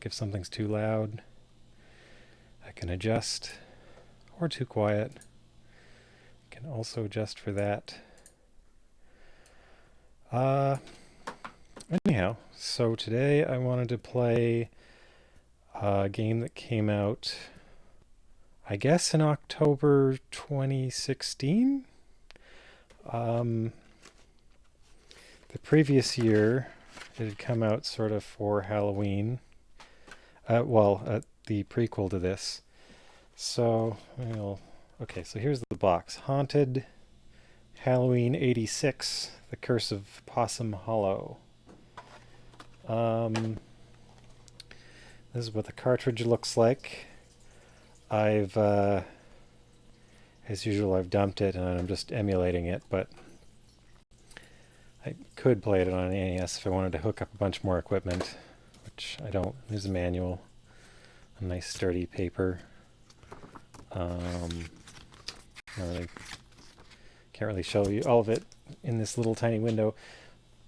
If something's too loud, I can adjust, or too quiet. I can also adjust for that. Anyhow, so today I wanted to play a game that came out, I guess, in October 2016. The previous year, it had come out sort of for Halloween. The prequel to this. So, okay, so here's the box. Haunted Halloween 86, The Curse of Possum Hollow. This is what the cartridge looks like. As usual, I've dumped it and I'm just emulating it, but I could play it on an NES if I wanted to hook up a bunch more equipment, which I don't. There's a manual, a nice sturdy paper. Can't really show you all of it in this little tiny window,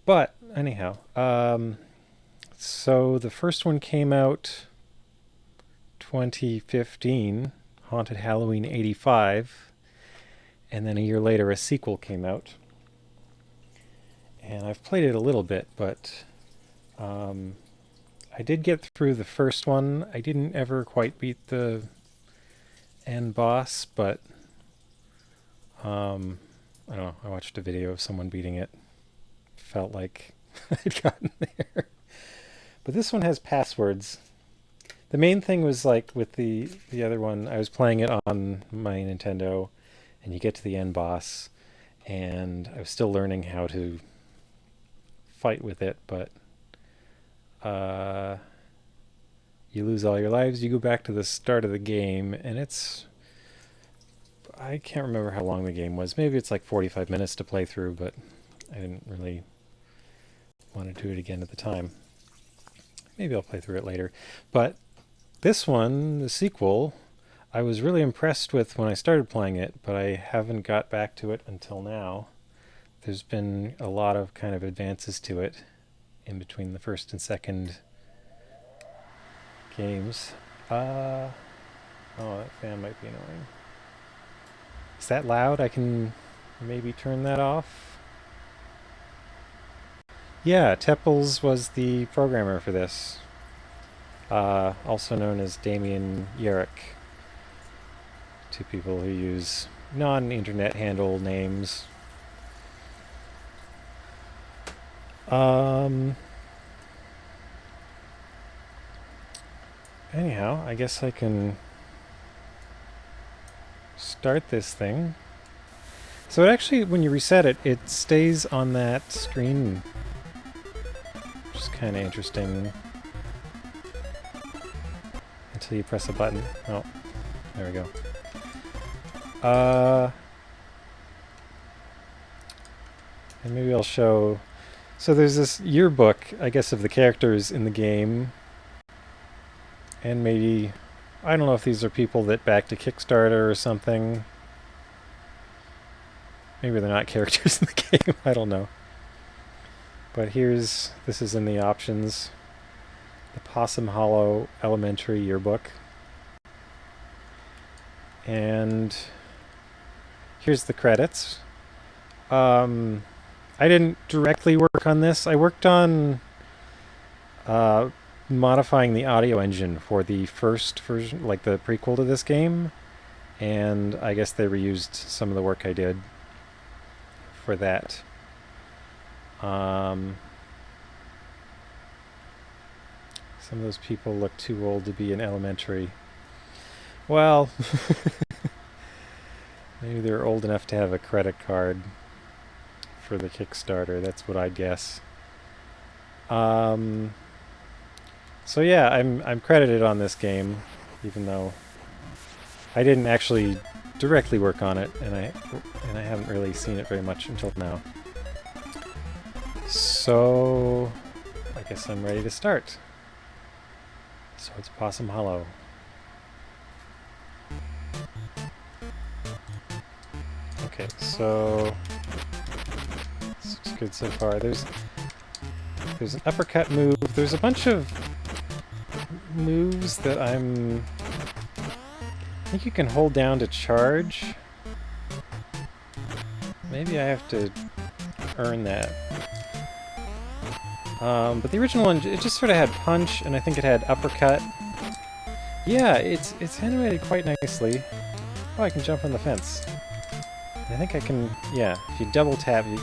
but anyhow, so the first one came out 2015, Haunted Halloween 85, and then a year later a sequel came out. And I've played it a little bit, but I did get through the first one. I didn't ever quite beat the end boss, but I don't know, I watched a video of someone beating it. Felt like I'd gotten there. But this one has passwords. The main thing was like with the other one, I was playing it on my Nintendo, and you get to the end boss, and I was still learning how to fight with it, but you lose all your lives, you go back to the start of the game, and I can't remember how long the game was. Maybe it's like 45 minutes to play through, but I didn't really want to do it again at the time. Maybe I'll play through it later. But this one, the sequel, I was really impressed with when I started playing it, but I haven't got back to it until now. There's been a lot of kind of advances to it in between the first and second games. Oh, that fan might be annoying. Is that loud? I can maybe turn that off. Yeah, Teppels was the programmer for this. Also known as Damien Yerrick. Two people who use non-internet handle names. Anyhow, I guess I can start this thing. So it actually, when you reset it, it stays on that screen, which is kind of interesting until you press a button. Oh, there we go. And maybe I'll show. So there's this yearbook, I guess, of the characters in the game. And maybe, I don't know if these are people that backed a Kickstarter or something. Maybe they're not characters in the game, I don't know. But this is in the options. The Possum Hollow Elementary Yearbook. And here's the credits. I didn't directly work on this. I worked on modifying the audio engine for the first version, like the prequel to this game, and I guess they reused some of the work I did for that. Some of those people look too old to be in elementary. Well, maybe they're old enough to have a credit card for the Kickstarter. That's what I'd guess. So yeah, I'm credited on this game, even though I didn't actually directly work on it, and I haven't really seen it very much until now. So I guess I'm ready to start. So it's Possum Hollow. Okay, so this looks good so far. There's an uppercut move. There's a bunch of moves that I think you can hold down to charge. Maybe I have to earn that. But the original one, it just sort of had punch, and I think it had uppercut. Yeah, it's animated quite nicely. Oh, I can jump on the fence. I think I can, yeah, if you double tap, you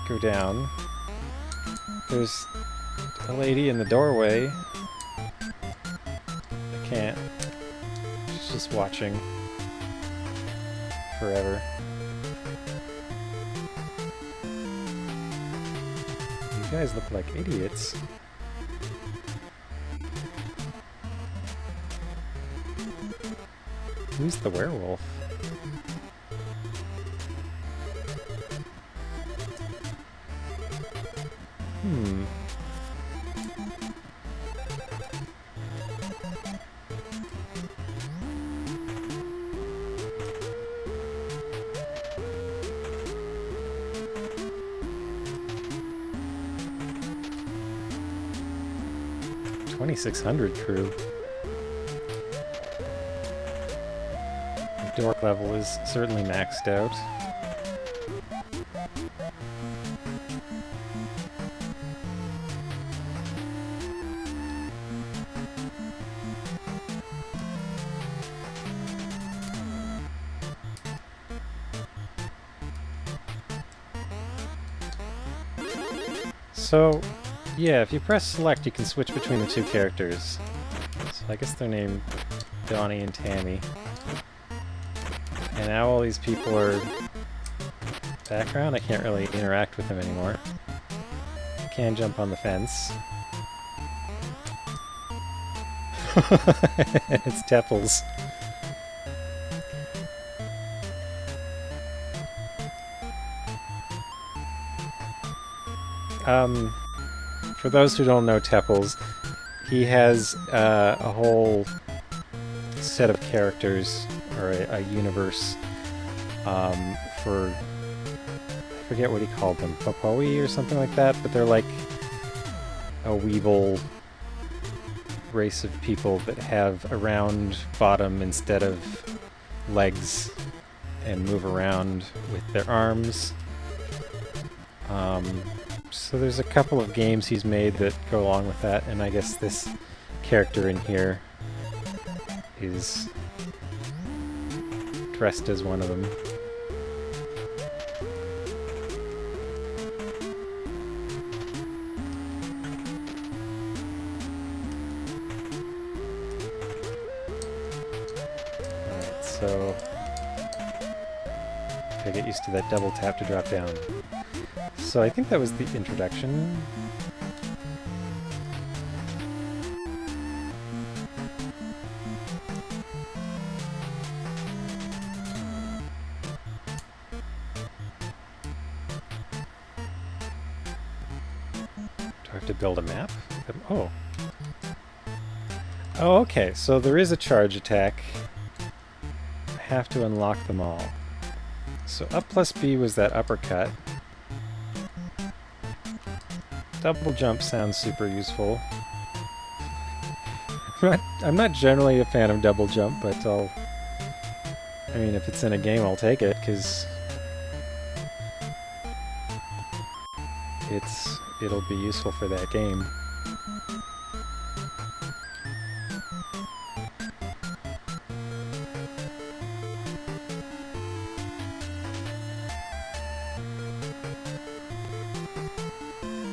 go down. There's a lady in the doorway. I can't. She's just watching forever. You guys look like idiots. Who's the werewolf? Hmm. $2,600 crew. The dork level is certainly maxed out. So, yeah, if you press select, you can switch between the two characters. So I guess they're named Donnie and Tammy. And now all these people are background. I can't really interact with them anymore. I can jump on the fence. It's Tepples. For those who don't know Tepples, he has a whole set of characters, or a universe, for, I forget what he called them, Popoi or something like that, but they're like a weeble race of people that have a round bottom instead of legs and move around with their arms. So there's a couple of games he's made that go along with that, and I guess this character in here is dressed as one of them. Alright, so gotta get used to that double tap to drop down. So I think that was the introduction. Do I have to build a map? Oh. Oh, okay, so there is a charge attack. I have to unlock them all. So up plus B was that uppercut. Double jump sounds super useful. I'm not generally a fan of double jump, but I mean, if it's in a game, I'll take it, because it'll be useful for that game.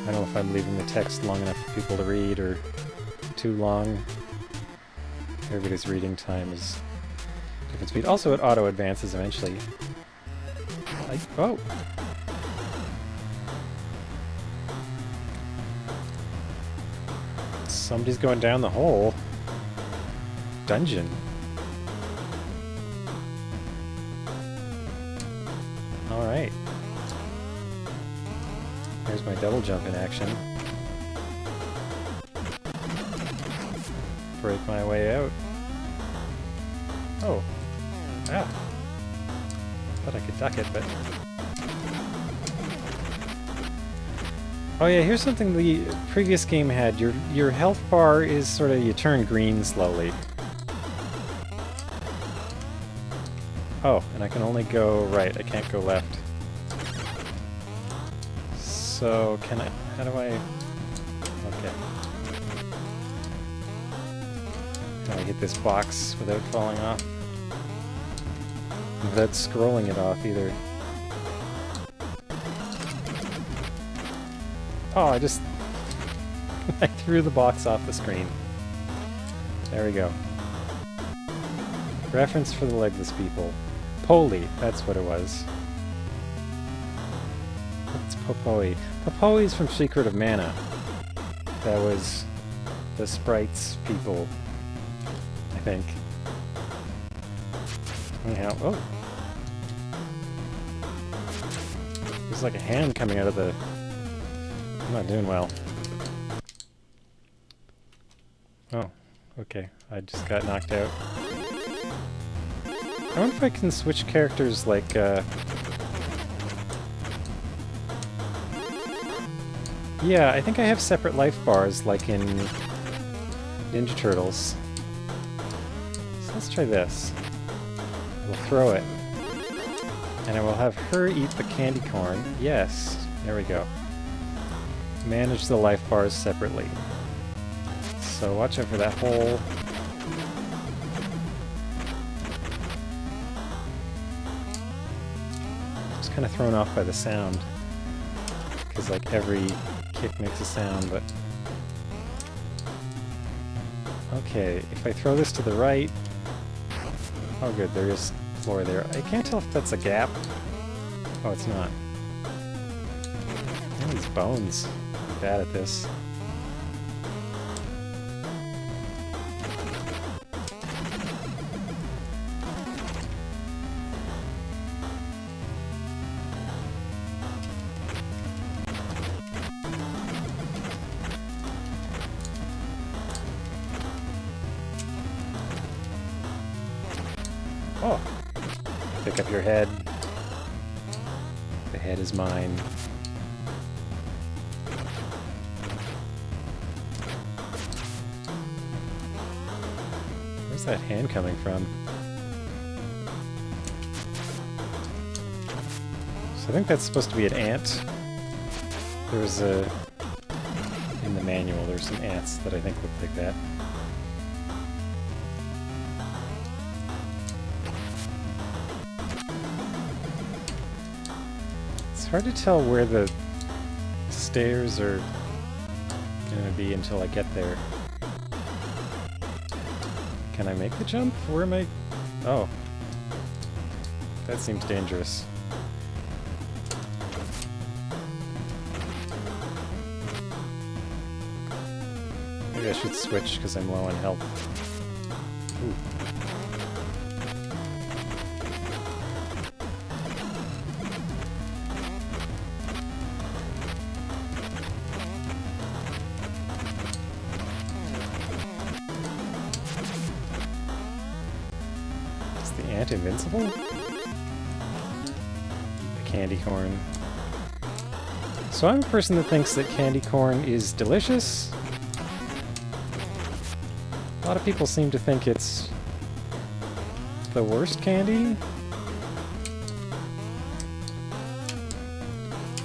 I don't know if I'm leaving the text long enough for people to read, or too long. Everybody's reading time is different speed. Also, it auto-advances eventually. Oh! Somebody's going down the hole. Dungeon. Alright. There's my double jump in action. Break my way out. Oh. Ah. Thought I could duck it, but... Oh yeah, here's something the previous game had. Your health bar is sort of, you turn green slowly. Oh, and I can only go right, I can't go left. So, can I... how do I... okay. Can I hit this box without falling off? Without scrolling it off, either. Oh, I just... I threw the box off the screen. There we go. Reference for the legless people. Poli, that's what it was. What's Popoi? Popoi is from Secret of Mana. That was the sprites people, I think. Anyhow, oh! There's like a hand coming out of the... I'm not doing well. Oh, okay. I just got knocked out. I wonder if I can switch characters like, yeah, I think I have separate life bars like in Ninja Turtles. So let's try this. We'll throw it. And I will have her eat the candy corn. Yes, there we go. Manage the life bars separately. So watch out for that hole. Just kind of thrown off by the sound. Because like every kick makes a sound, but... okay, if I throw this to the right... oh good, there is floor there. I can't tell if that's a gap. Oh, it's not. Oh, these bones. I'm bad at this. Oh! Pick up your head. The head is mine. Where's that hand coming from? So I think that's supposed to be an ant. There was a... in the manual, there's some ants that I think look like that. It's hard to tell where the stairs are gonna be until I get there. Can I make the jump? Where am I? Oh. That seems dangerous. Maybe I should switch because I'm low on health. Ooh. Invincible? Eat the candy corn. So I'm a person that thinks that candy corn is delicious. A lot of people seem to think it's the worst candy.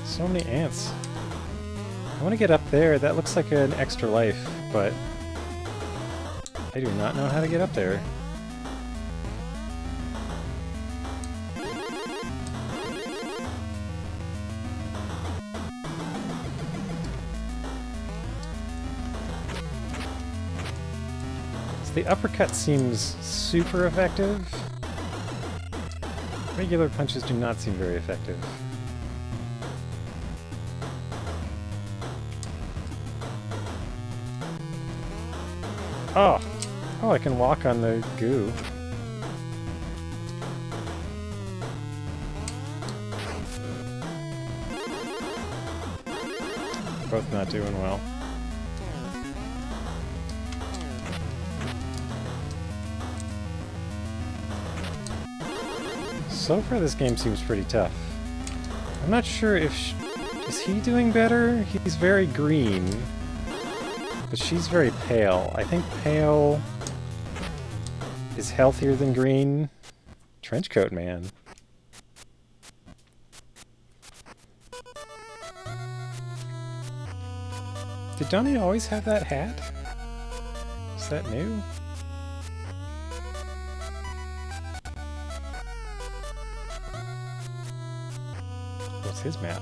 So many ants. I want to get up there. That looks like an extra life, but I do not know how to get up there. The uppercut seems super effective. Regular punches do not seem very effective. Oh! Oh, I can walk on the goo. Both not doing well. So far this game seems pretty tough. I'm not sure if Is he doing better? He's very green. But she's very pale. I think pale is healthier than green. Trenchcoat man. Did Donnie always have that hat? Is that new? What's his map?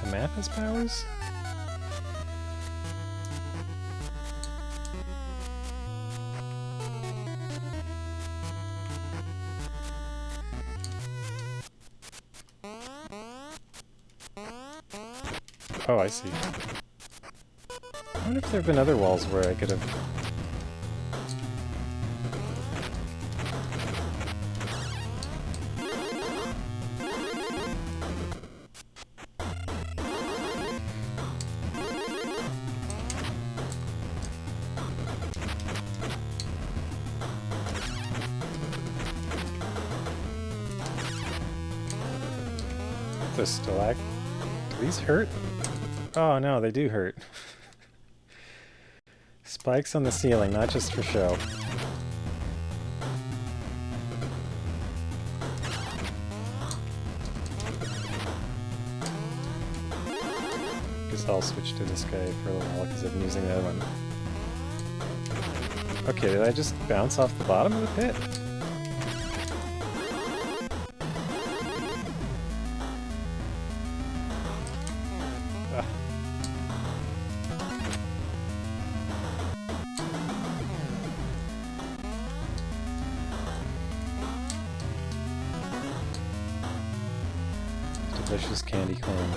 The map has powers? Oh, I see. I wonder if there have been other walls where I could have... The stalag... Do these hurt? Oh no, they do hurt. Spikes on the ceiling, not just for show. Guess I'll switch to this guy for a little while because I've been using the other one. Okay, did I just bounce off the bottom of the pit? Delicious candy corn.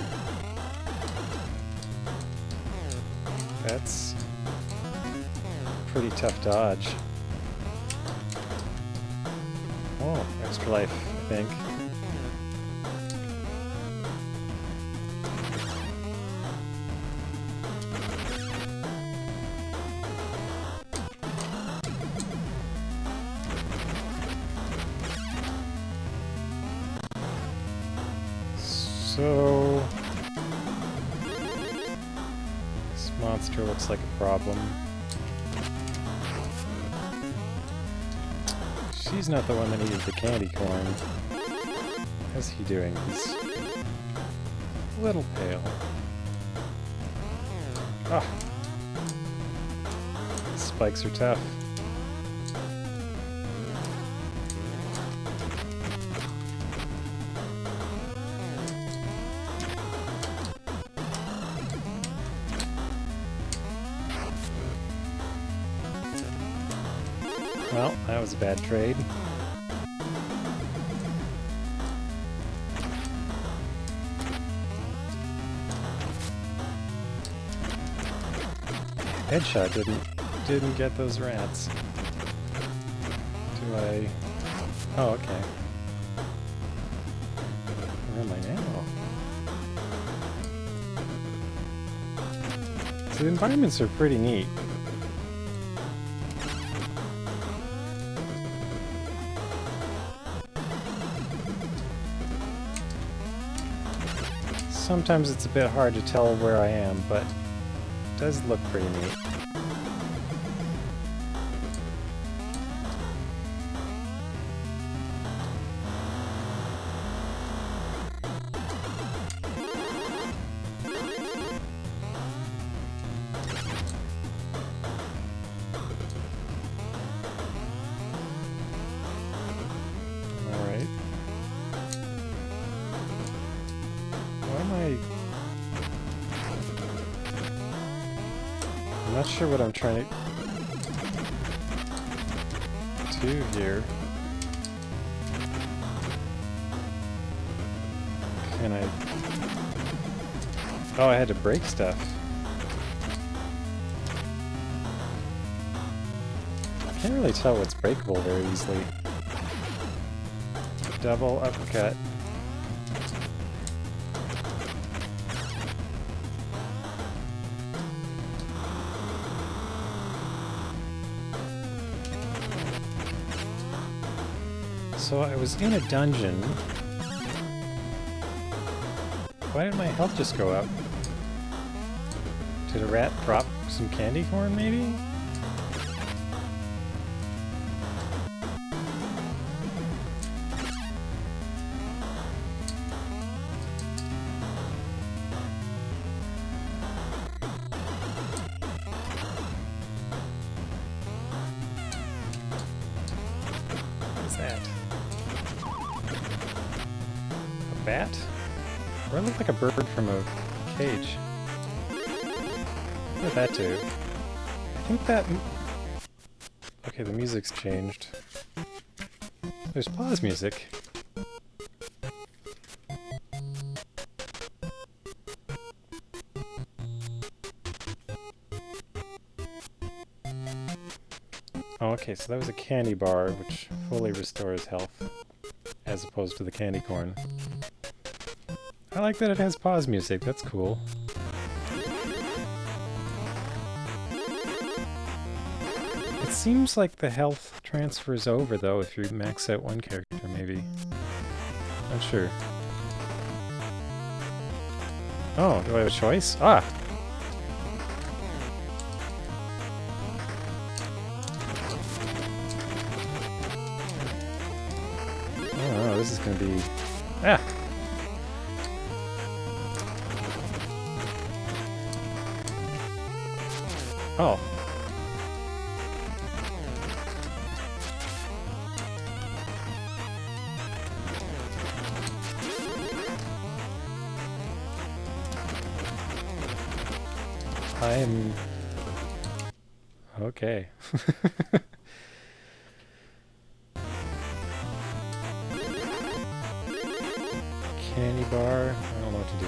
That's a pretty tough dodge. Oh, extra life, I think. So... this monster looks like a problem. She's not the one that needed the candy corn. How's he doing? He's a little pale. Ah! Spikes are tough. Well, that was a bad trade. Headshot didn't get those rats. Do I... Oh, okay. Where am I now? So the environments are pretty neat. Sometimes it's a bit hard to tell where I am, but it does look pretty neat. I'm not sure what I'm trying to do here. Can I... Oh, I had to break stuff. I can't really tell what's breakable very easily. Double uppercut. So I was in a dungeon. Why did my health just go up? Did a rat drop some candy corn, maybe? What is that? A bat? Or it looked like a bird from a cage. What did that do? I think that... Okay, the music's changed. There's pause music. Oh, okay, so that was a candy bar, which fully restores health, as opposed to the candy corn. I like that it has pause music, that's cool. It seems like the health transfers over, though, if you max out one character, maybe. Not sure. Oh, do I have a choice? Ah! Oh, this is gonna be... Ah! Oh. I'm... Okay. Candy bar. I don't know what to do.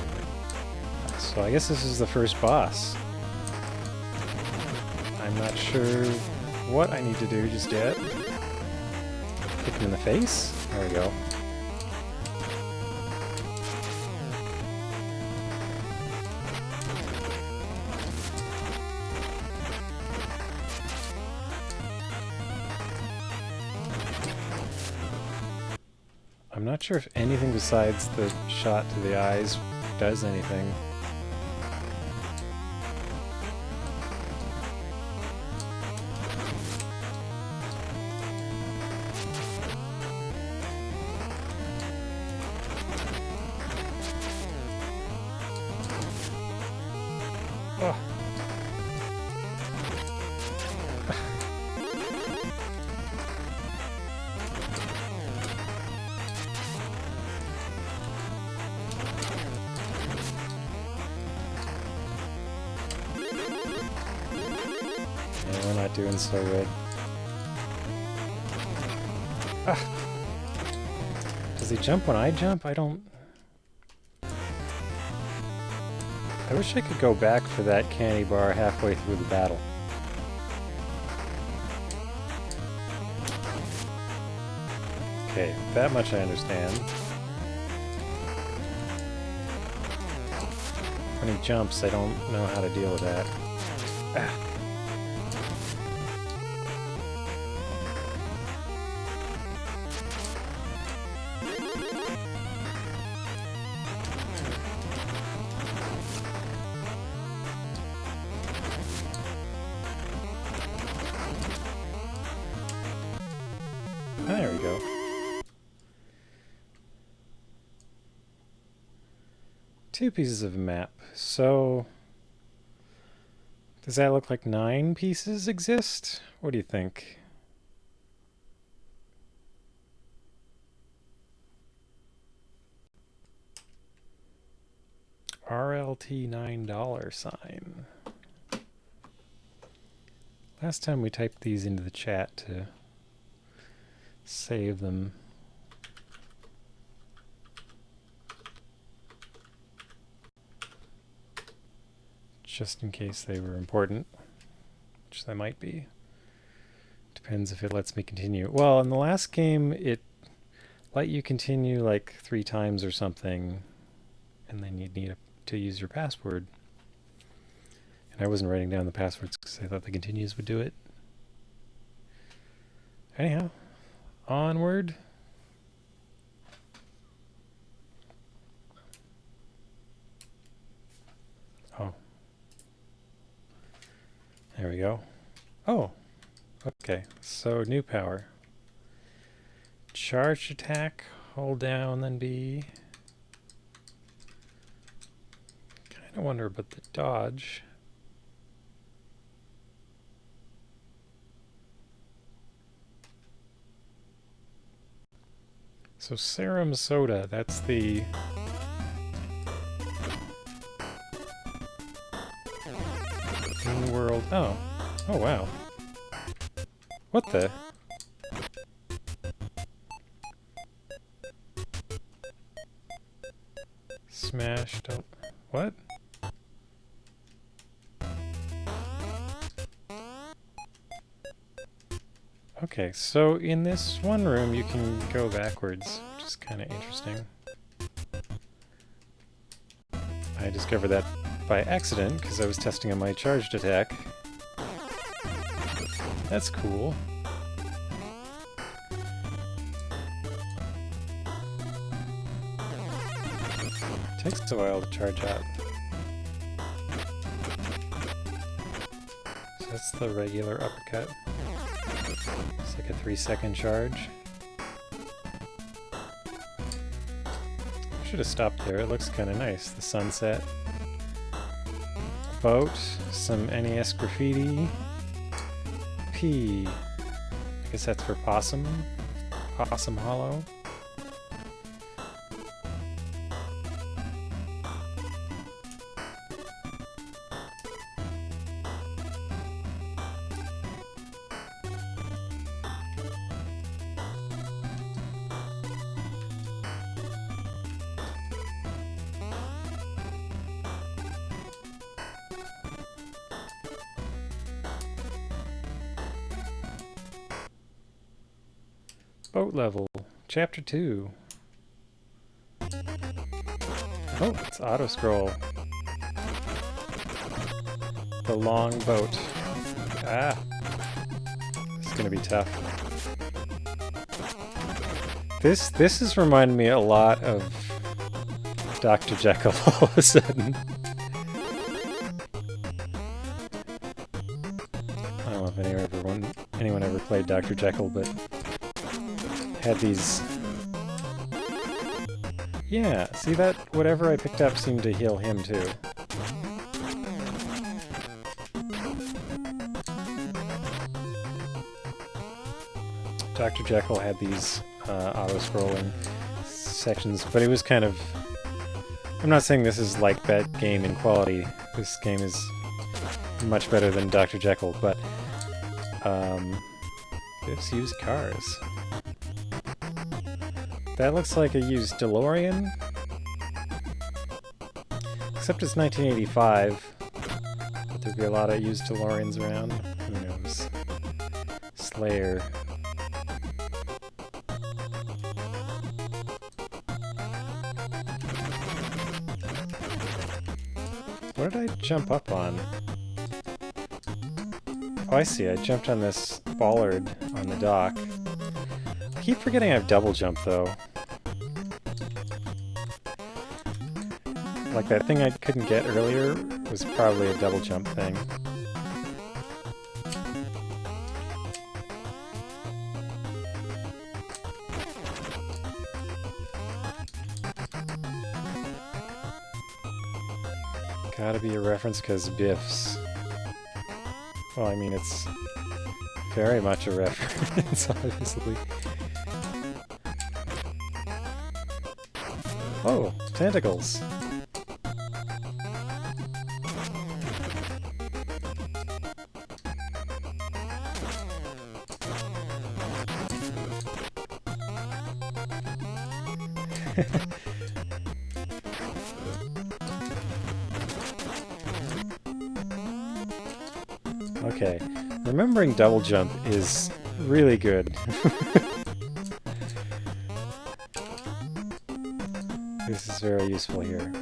So I guess this is the first boss. I'm not sure what I need to do just yet. Kick him in the face? There we go. I'm not sure if anything besides the shot to the eyes does anything. Oh. Yeah, we're not doing so good. Ah. Does he jump when I jump? I don't... I wish I could go back for that candy bar halfway through the battle. Okay, that much I understand. When he jumps, I don't know how to deal with that. Ah. There we go. Two pieces of a map. So, does that look like 9 pieces exist? What do you think? RLT $9. Last time we typed these into the chat to save them. Just in case they were important, which they might be. Depends if it lets me continue. Well, in the last game, it let you continue like 3 times or something, and then you'd need to use your password. And I wasn't writing down the passwords because I thought the continues would do it. Anyhow, onward. go. Oh, okay. So new power. Charged attack, hold down, then B. Kind of wonder about the dodge. So Serum Soda, that's the... in-world... Oh. Oh, wow. What the? Smashed up... What? Okay, so in this one room you can go backwards, which is kind of interesting. I discovered that by accident because I was testing on my charged attack. That's cool. Takes a while to charge up. So that's the regular uppercut. It's like a 3-second charge. Should have stopped there. It looks kind of nice. The sunset. Boat. Some NES graffiti. P. I guess that's for Possum. Possum Hollow. Boat level, chapter 2. Oh, it's auto scroll. The long boat. Ah, it's gonna be tough. This is reminding me a lot of Dr. Jekyll all of a sudden. I don't know if anyone ever played Dr. Jekyll, but had these... Yeah, see that? Whatever I picked up seemed to heal him too. Dr. Jekyll had these auto-scrolling sections, but it was kind of... I'm not saying this is like that game in quality. This game is much better than Dr. Jekyll, but this used cars. That looks like a used DeLorean. Except it's 1985. But there'd be a lot of used DeLoreans around. Who knows? Slayer. What did I jump up on? Oh, I see. I jumped on this bollard on the dock. I keep forgetting I have double jump, though. Like that thing I couldn't get earlier was probably a double jump thing. Gotta be a reference because Biff's. Well, I mean, it's very much a reference, obviously. Oh, tentacles! Okay, remembering double jump is really good. This is very useful here.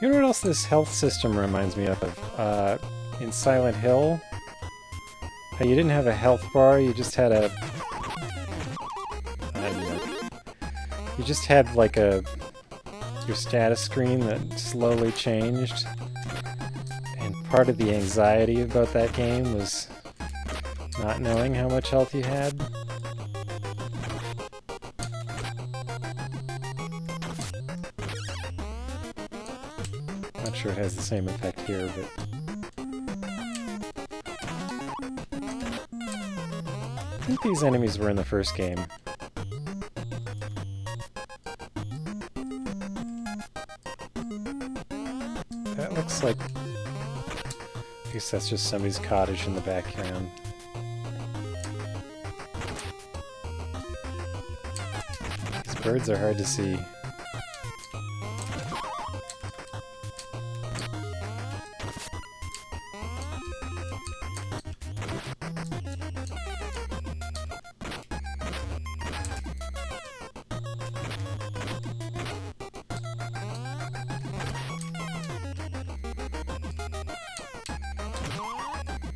You know what else this health system reminds me of? In Silent Hill, how you didn't have a health bar, you just had a... I don't know. You just had like your status screen that slowly changed. And part of the anxiety about that game was not knowing how much health you had. Not sure it has the same effect here, but... I think these enemies were in the first game. That looks like... I guess that's just somebody's cottage in the background. These birds are hard to see.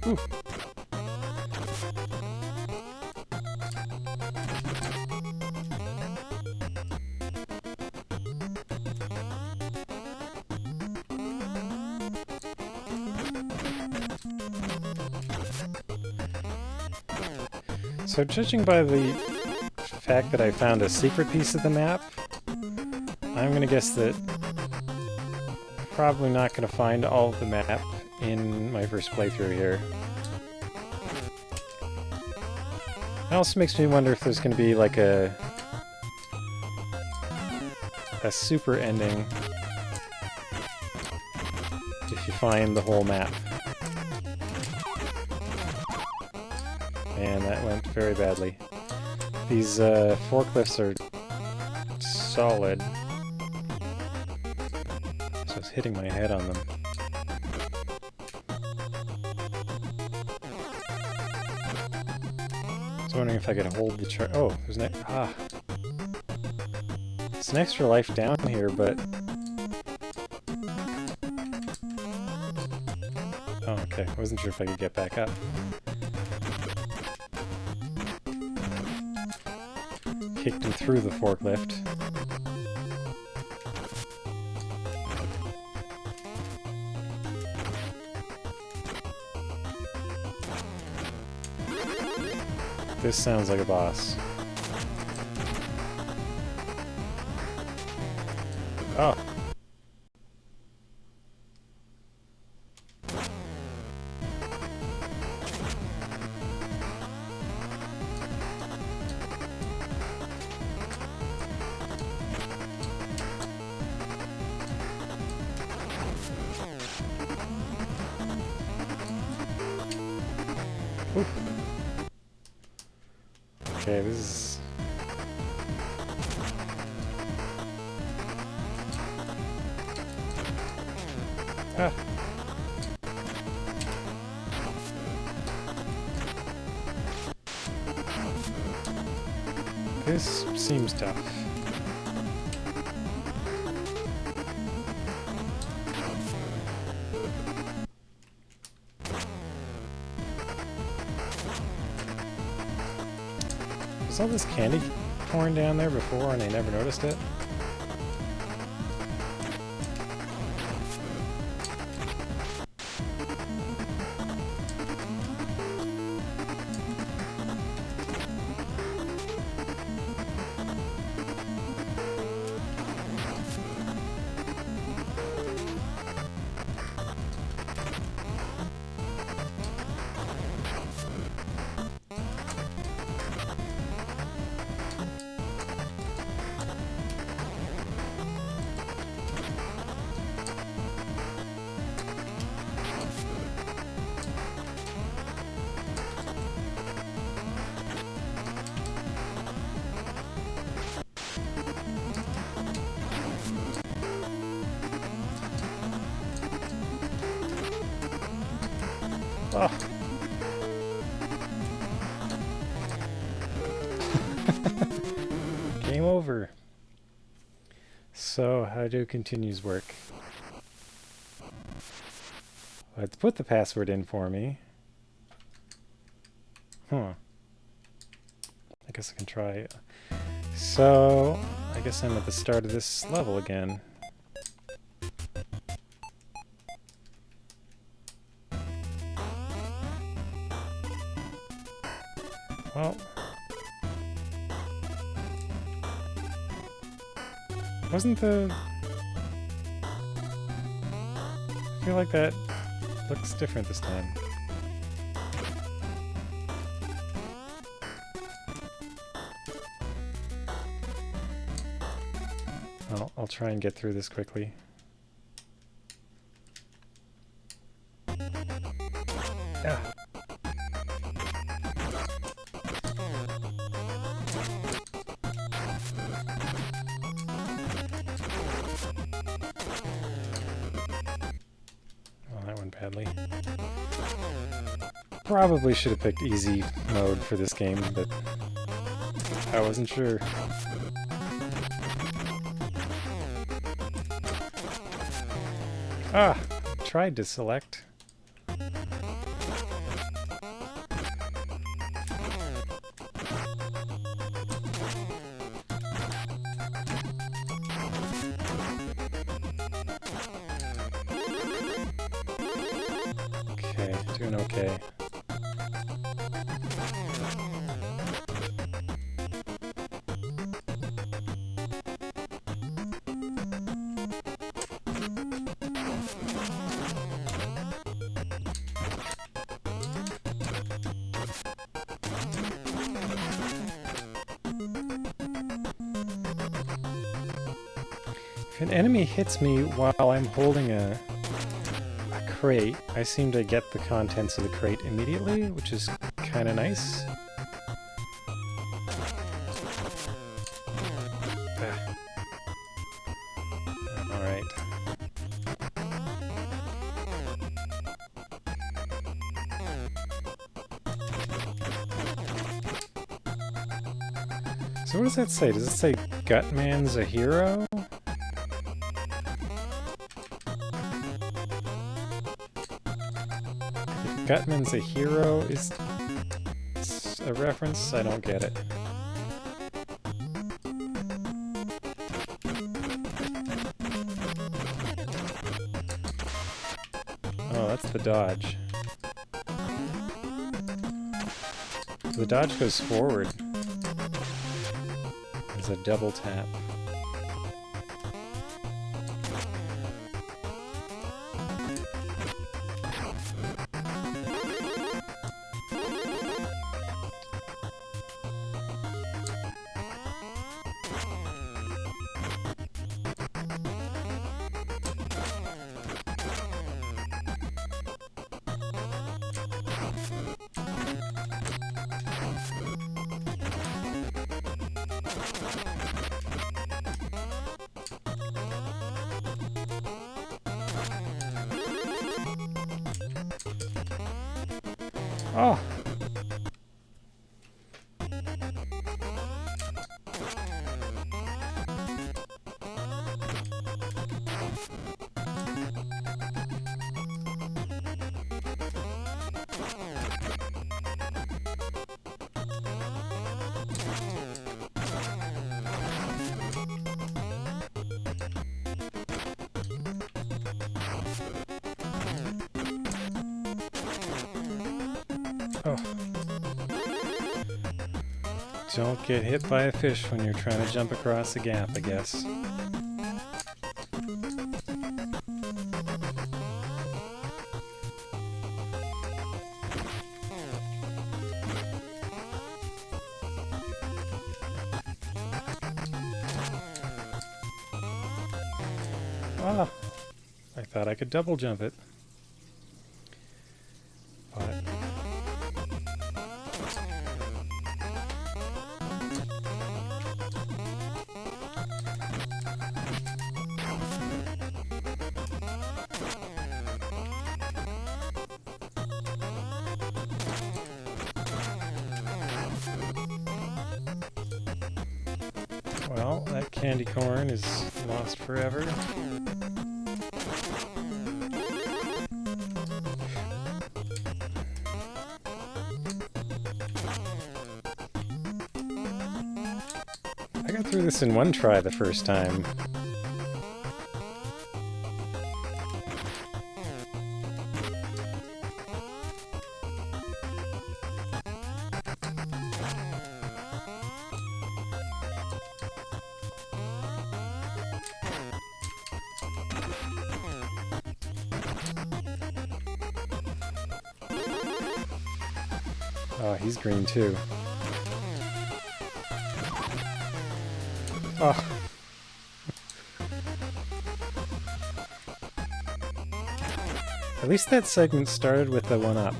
Ooh. So judging by the fact that I found a secret piece of the map, I'm gonna guess that I'm probably not gonna find all of the map in my first playthrough here. It also makes me wonder if there's going to be like a super ending if you find the whole map. And that went very badly. These forklifts are solid. So I was hitting my head on them. I was wondering if I could hold the chart. Oh, there's an It's an extra life down here, but... Oh, okay. I wasn't sure if I could get back up. Kicked him through the forklift. This sounds like a boss. Oh. Ooh. Okay, this is... Ah. This seems tough. Was all this candy pouring down there before and I never noticed it? Oh. Game over. So, how do continues work? Let's put the password in for me. Huh. I guess I can try. So, I guess I'm at the start of this level again. Well, wasn't the... I feel like that looks different this time. I'll try and get through this quickly. Ah. Oh, that went badly. Probably should have picked easy mode for this game, but I wasn't sure. Ah! Tried to select. Okay, doing okay. If an enemy hits me while I'm holding a crate, I seem to get the contents of the crate immediately, which is kind of nice. Alright. So what does that say? Does it say Gutman's a hero? Gutman's a hero is a reference? I don't get it. Oh, that's the dodge. The dodge goes forward. There's a double tap. Oh! Oh. Don't get hit by a fish when you're trying to jump across a gap, I guess. Ah! I thought I could double jump it. But... well, that candy corn is lost forever. I got through this in one try the first time. Oh, he's green too. Oh. At least that segment started with the 1-up.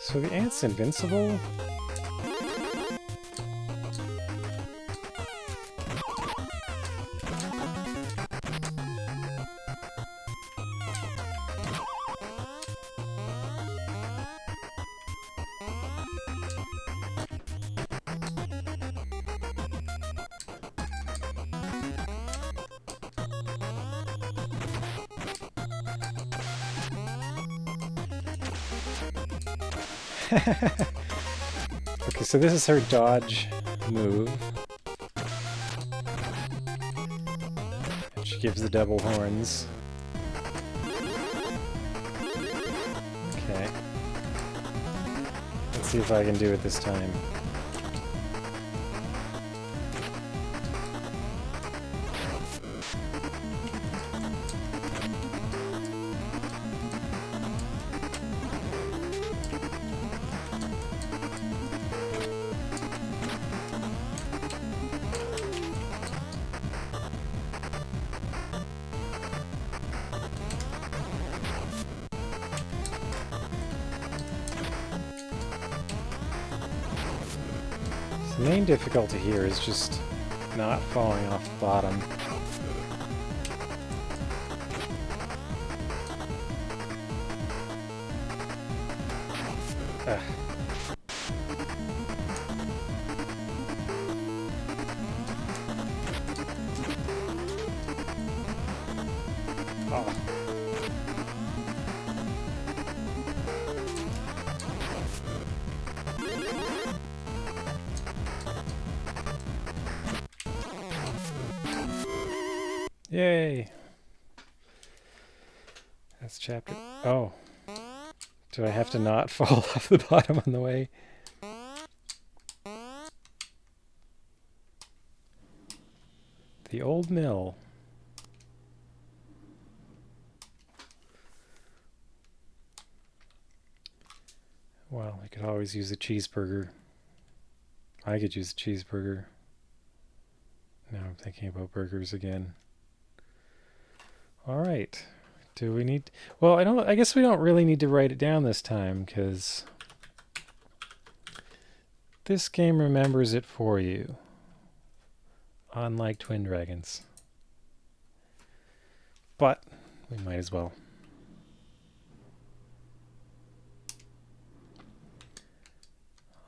So the ant's invincible? Okay, so this is her dodge move. And she gives the double horns. Okay. Let's see if I can do it this time. The main difficulty here is just not falling off the bottom. Ugh. Oh. Yay! That's chapter... Oh. Do I have to not fall off the bottom on the way? The old mill. Well, I could always use a cheeseburger. I could use a cheeseburger. Now I'm thinking about burgers again. All right. Do we need... Well, I guess we don't really need to write it down this time, because this game remembers it for you. Unlike Twin Dragons. But we might as well.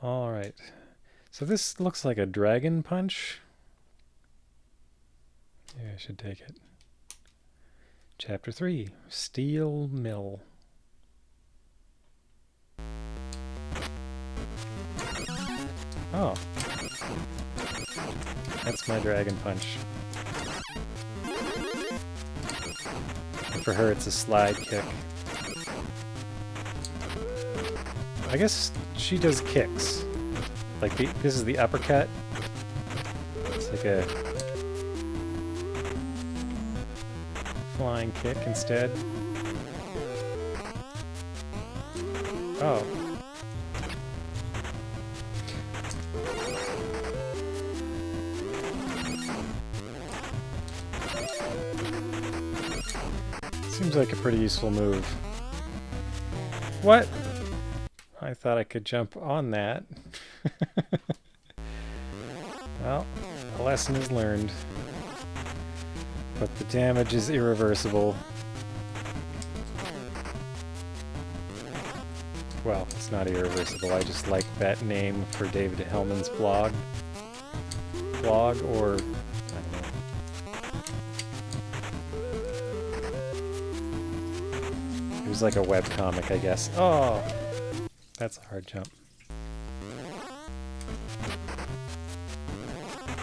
All right. So this looks like a dragon punch. Yeah, I should take it. Chapter 3, Steel Mill. Oh. That's my dragon punch. And for her, it's a slide kick. I guess she does kicks. Like, this is the uppercut. It's like a flying kick instead. Oh. Seems like a pretty useful move. What? I thought I could jump on that. Well, a lesson is learned. But the damage is irreversible. Well, it's not irreversible. I just like that name for David Hellman's blog, or I don't know. It was like a webcomic, I guess. Oh, that's a hard jump.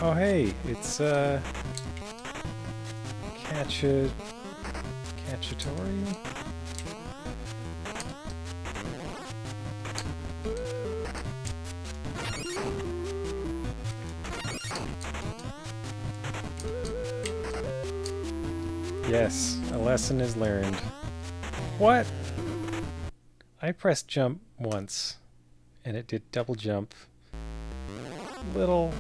Oh hey, it's Cacciatore? Yes, a lesson is learned. What? I pressed jump once, and it did double jump. A little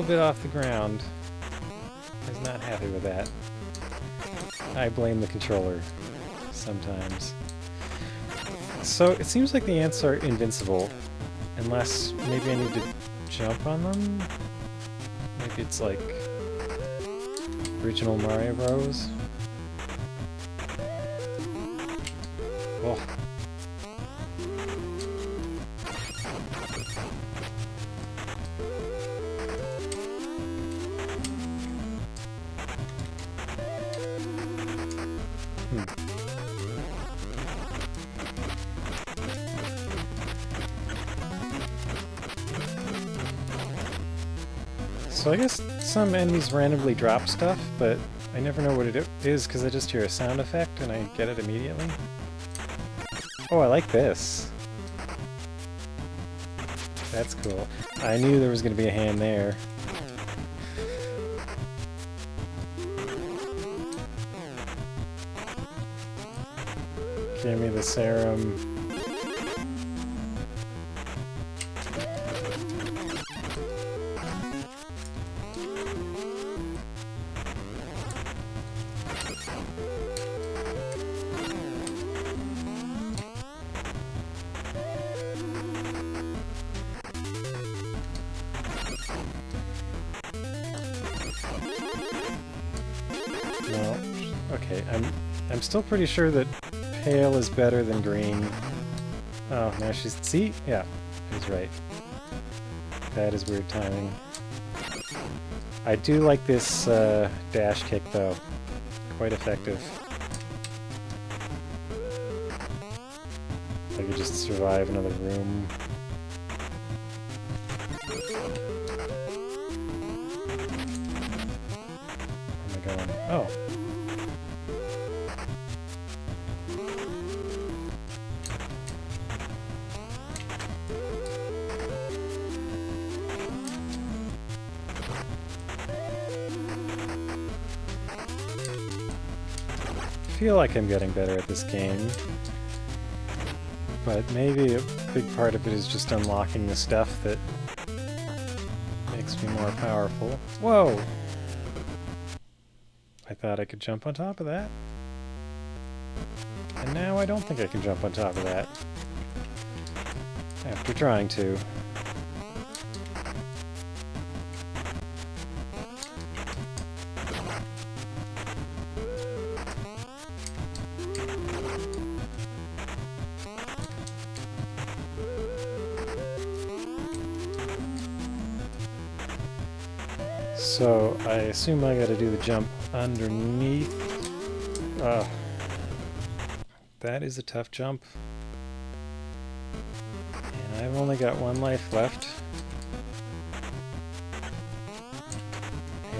bit off the ground. I was not happy with that. I blame the controller sometimes. So it seems like the ants are invincible, unless maybe I need to jump on them? Maybe it's like original Mario Bros. Oh. So I guess some enemies randomly drop stuff, but I never know what it is because I just hear a sound effect and I get it immediately. Oh, I like this. That's cool. I knew there was going to be a hand there. Give me the serum. No. Okay, I'm still pretty sure that pale is better than green. Oh, now she's... See? Yeah, I was right. That is weird timing. I do like this dash kick, though. Quite effective. I could just survive another room. Where am I going? Oh. I feel like I'm getting better at this game, but maybe a big part of it is just unlocking the stuff that makes me more powerful. Whoa! I thought I could jump on top of that. And now I don't think I can jump on top of that. After trying to. So, I assume I gotta do the jump underneath. That is a tough jump. And I've only got one life left.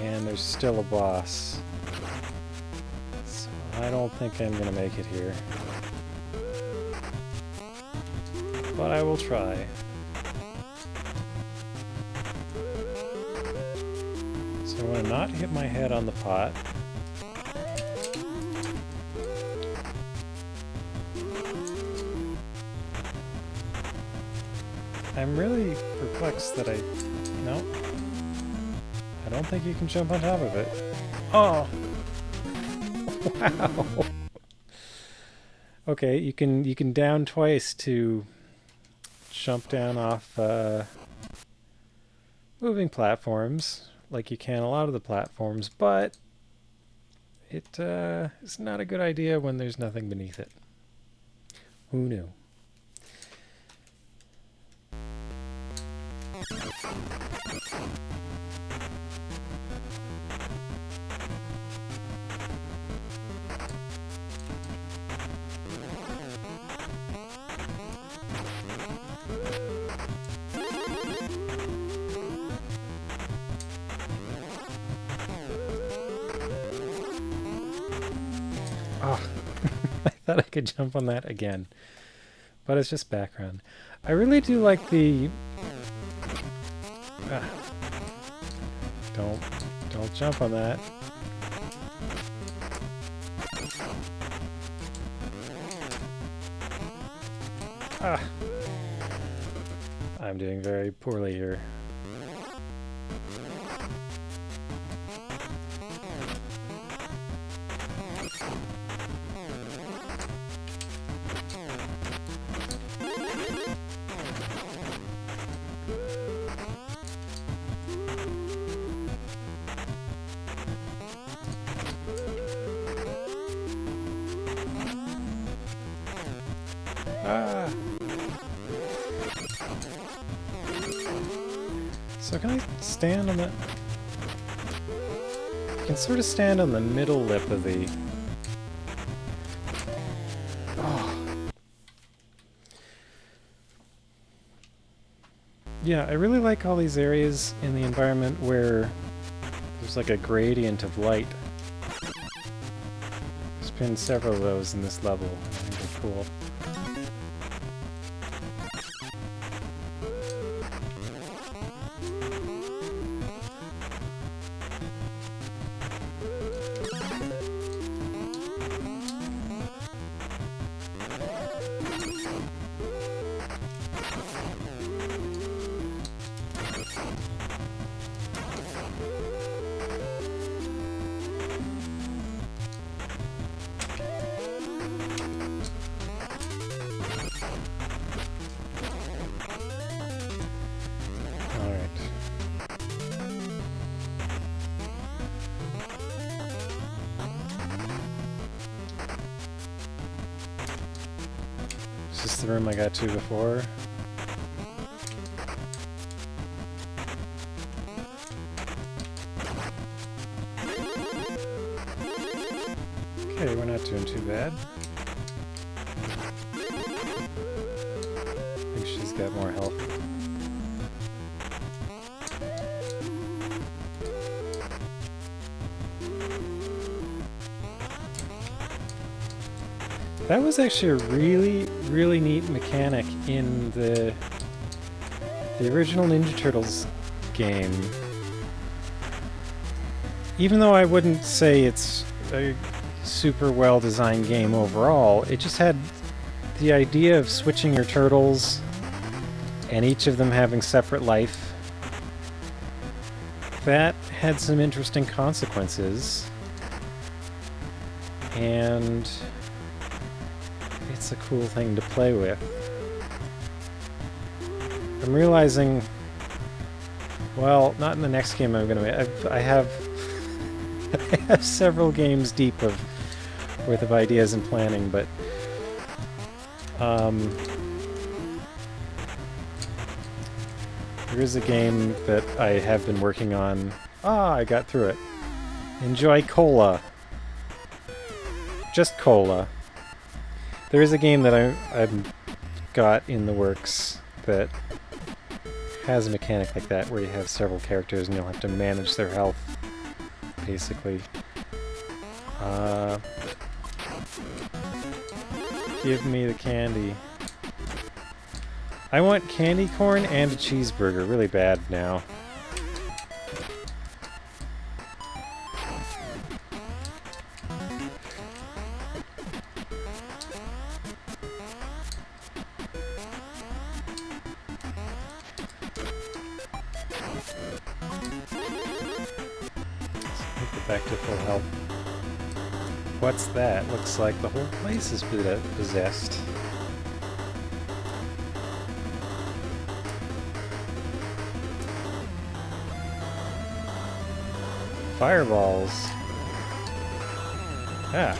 And there's still a boss. So I don't think I'm gonna make it here. But I will try. So I want to not hit my head on the pot. I'm really perplexed that no. I don't think you can jump on top of it. Oh! Wow! Okay, you can down twice to jump down off moving platforms, like you can a lot of the platforms, but it is not a good idea when there's nothing beneath it. Who knew? Oh, I thought I could jump on that again, but it's just background. I really do like the... Don't jump on that. I'm doing very poorly here. So can I stand on the... I can sort of stand on the middle lip of the... Oh. Yeah, I really like all these areas in the environment where there's like a gradient of light. There's been several of those in this level. I think they're cool. Is this the room I got to before? Okay, we're not doing too bad. I think she's got more health. That was actually a really, really neat mechanic in the original Ninja Turtles game. Even though I wouldn't say it's a super well-designed game overall, it just had the idea of switching your turtles and each of them having separate life. That had some interesting consequences, and it's a cool thing to play with. I'm realizing, well, not in the next game I'm going to make. I have I have several games deep worth of ideas and planning, but there is a game that I have been working on. I got through it. Enjoy Cola. Just Cola. There is a game that I've got in the works that has a mechanic like that, where you have several characters and you'll have to manage their health, basically. Give me the candy. I want candy corn and a cheeseburger really bad now. Back to full health. What's that? Looks like the whole place is possessed. fireballs. Ah.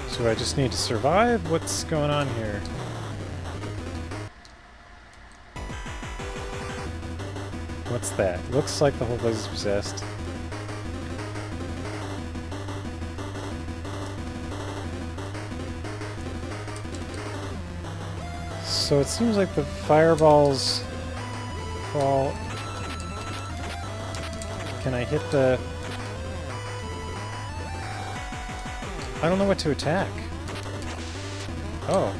So I just need to survive? What's going on here? What's that? Looks like the whole place is possessed. So it seems like the fireballs fall... Can I hit the... I don't know what to attack. Oh.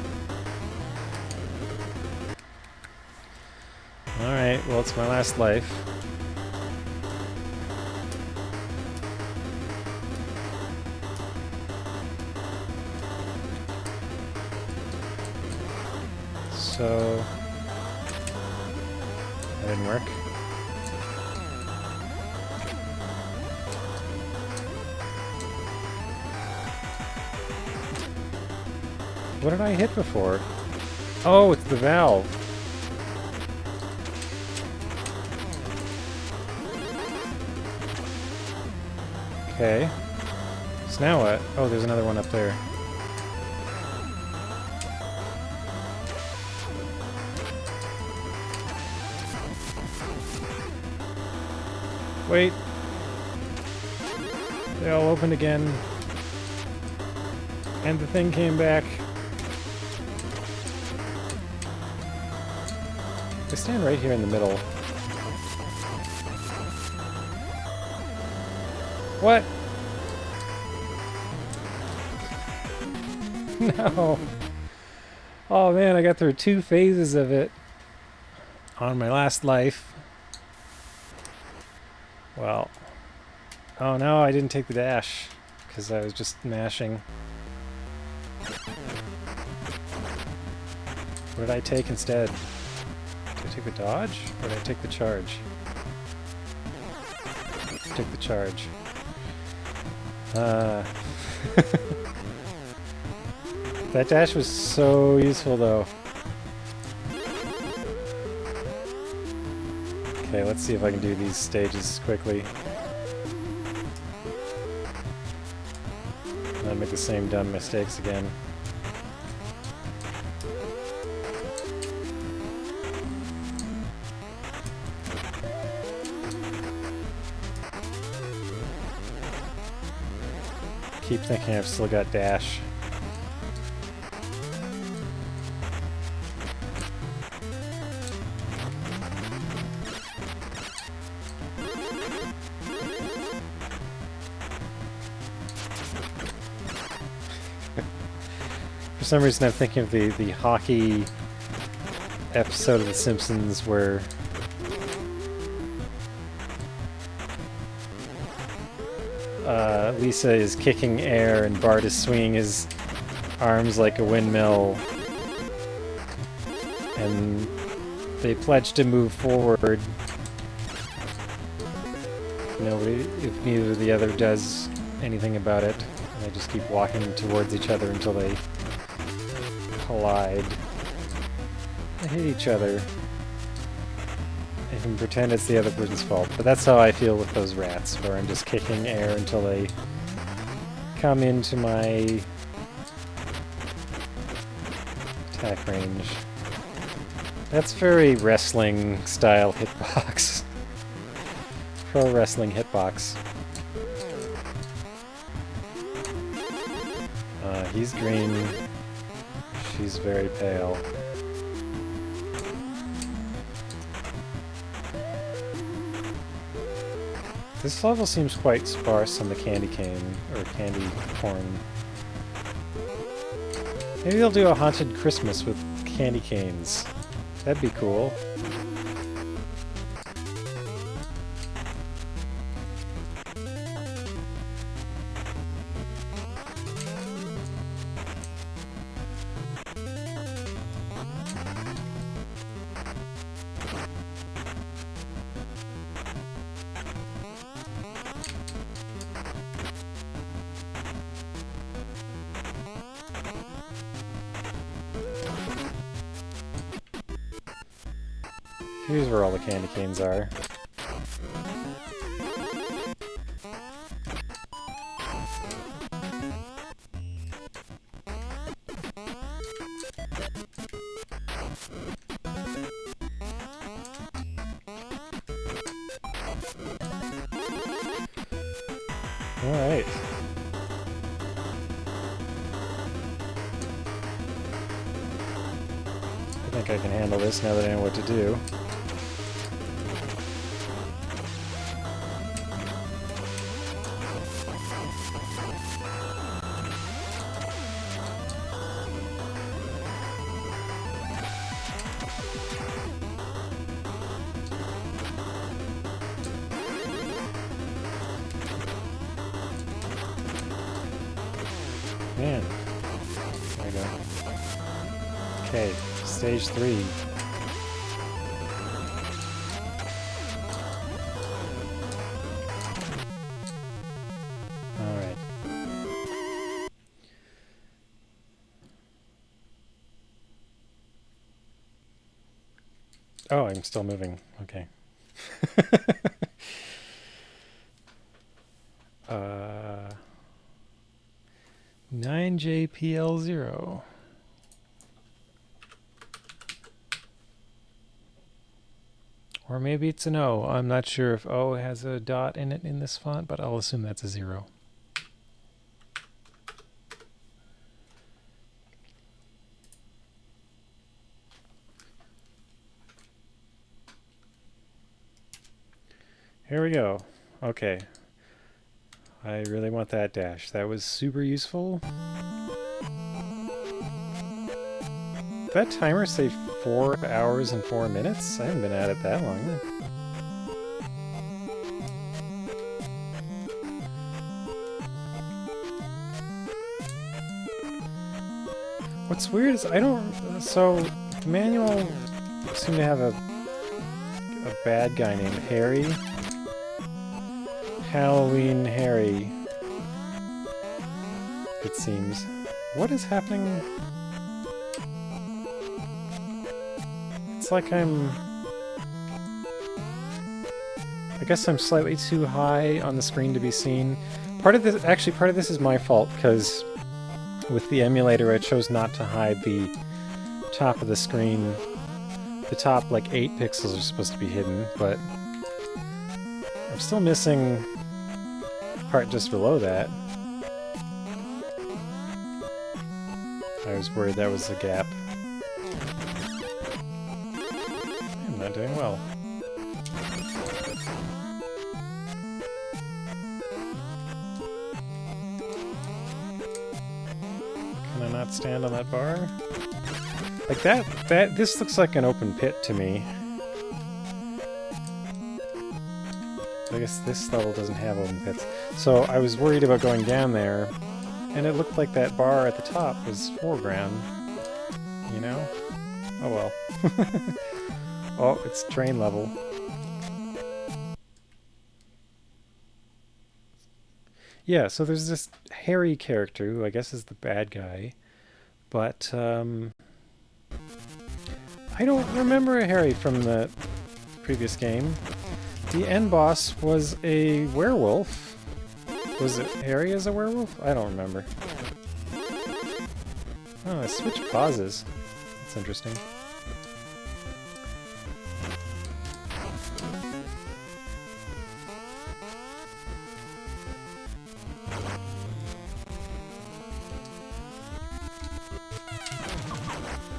Alright, well it's my last life. So... That didn't work. What did I hit before? Oh, it's the valve. Okay. So now what? Oh, there's another one up there. Wait. They all opened again. And the thing came back. I stand right here in the middle. What? No. Oh man, I got through 2 phases of it on my last life. Well. Oh no, I didn't take the dash because I was just mashing. What did I take instead? Did I take the dodge or did I take the charge? I took the charge. That dash was so useful though. Okay, let's see if I can do these stages quickly. Not make the same dumb mistakes again. Keep thinking I've still got dash. For some reason I'm thinking of the hockey episode of The Simpsons where Lisa is kicking air and Bart is swinging his arms like a windmill, and they pledge to move forward. If neither of the other does anything about it, and they just keep walking towards each other until they collide. They hit each other. I can pretend it's the other person's fault, but that's how I feel with those rats, where I'm just kicking air until they come into my attack range. That's very wrestling style hitbox. Pro wrestling hitbox. He's green. She's very pale. This level seems quite sparse on the candy cane, or candy corn. Maybe they'll do a haunted Christmas with candy canes. That'd be cool. Here's where all the candy canes are. Alright. I think I can handle this now that I know what to do. Man. There we go. Okay, stage 3. Alright. Oh, I'm still moving. Okay. 9JPL0. Or maybe it's an O. I'm not sure if O has a dot in it in this font, but I'll assume that's a 0. Here we go. Okay. I really want that dash. That was super useful. Did that timer say 4 hours and 4 minutes? I haven't been at it that long. What's weird is I don't... So, the manual seemed to have a bad guy named Harry. Halloween Harry, it seems. What is happening? It's like I guess I'm slightly too high on the screen to be seen. Part of this is my fault, because with the emulator I chose not to hide the top of the screen. The top, like, 8 pixels are supposed to be hidden, but I'm still missing part just below that. I was worried that was a gap. I'm not doing well. Can I not stand on that bar? Like this looks like an open pit to me. I guess this level doesn't have open pits. So I was worried about going down there, and it looked like that bar at the top was foreground. You know? Oh well. Oh, it's train level. Yeah, so there's this Harry character, who I guess is the bad guy, but I don't remember a Harry from the previous game. The end boss was a werewolf. Was it Harry as a werewolf? I don't remember. Oh, I switched pauses. That's interesting.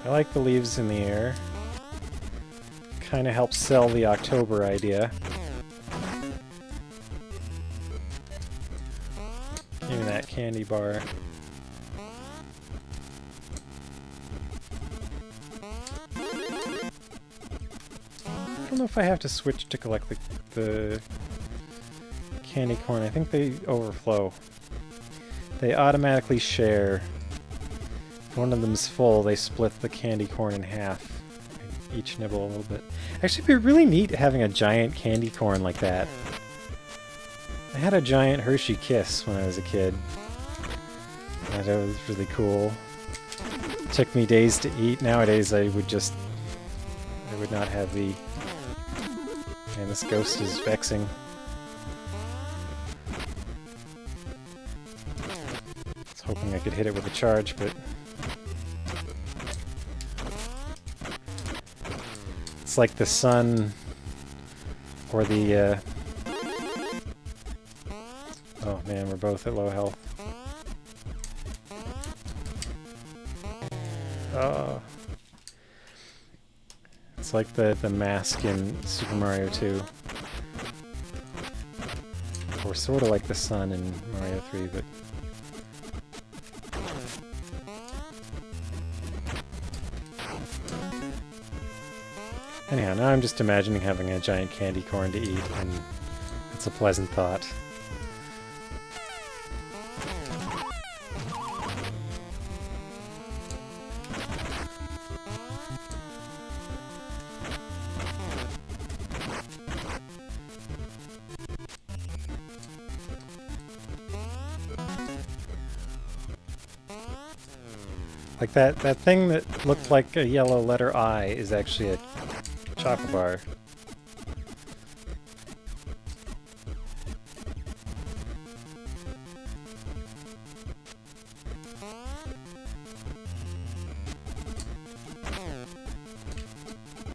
I like the leaves in the air. Kind of helps sell the October idea. Give me that candy bar. I don't know if I have to switch to collect the candy corn. I think they overflow. They automatically share. If one of them's full, they split the candy corn in half. Each nibble a little bit. Actually, it'd be really neat having a giant candy corn like that. I had a giant Hershey Kiss when I was a kid. That was really cool. It took me days to eat. Nowadays, I would not have the Man, this ghost is vexing. I was hoping I could hit it with a charge, but... it's like the sun... or the, oh man, we're both at low health. Oh. It's like the mask in Super Mario 2. Or sort of like the sun in Mario 3, but... anyhow, now I'm just imagining having a giant candy corn to eat, and it's a pleasant thought. Like that thing that looked like a yellow letter I is actually a chocolate bar.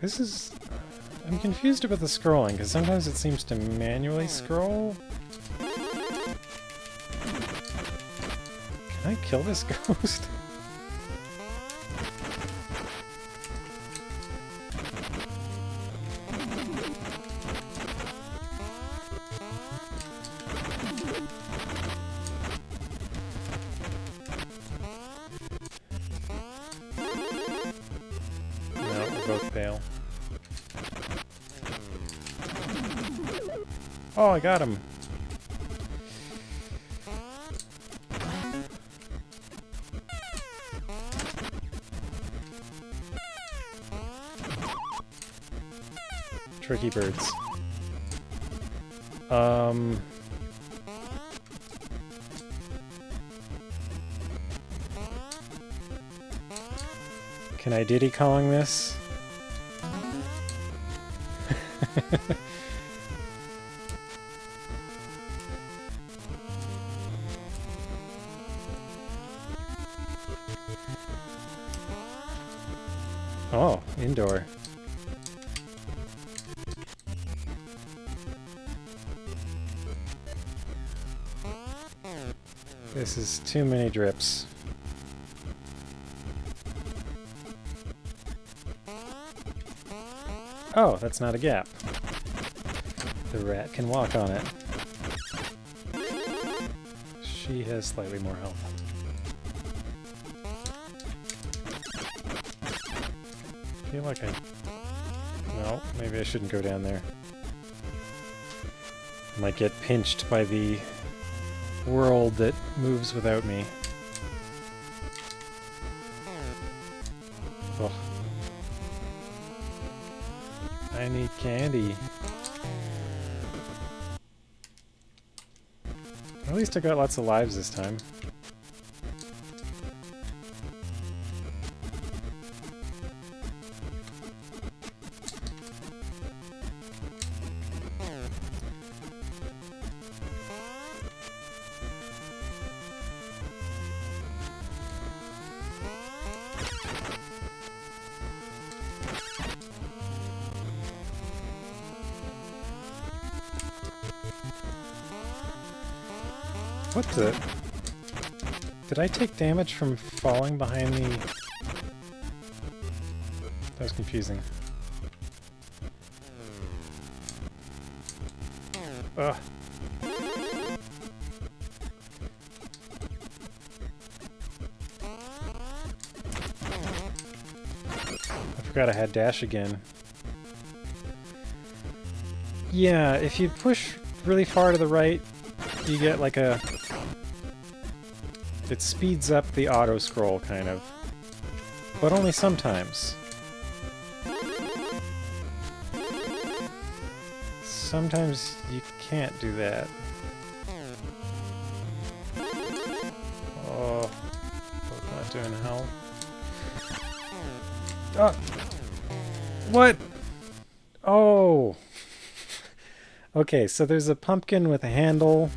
This is... I'm confused about the scrolling, because sometimes it seems to manually scroll. Can I kill this ghost? Both fail. Oh, I got him! Tricky birds. Can I Diddy Kong this? Oh, indoor. This is too many drips. Oh, that's not a gap. The rat can walk on it. She has slightly more health. I feel like no, maybe I shouldn't go down there. I might get pinched by the world that moves without me. Ugh. I need candy. At least I got lots of lives this time. What the? Did I take damage from falling behind the... That was confusing. Ugh. I forgot I had dash again. Yeah, if you push really far to the right, you get like a... It speeds up the auto-scroll, kind of. But only sometimes. Sometimes you can't do that. Oh, both not doing hell. Oh! What? Oh! Okay, so there's a pumpkin with a handle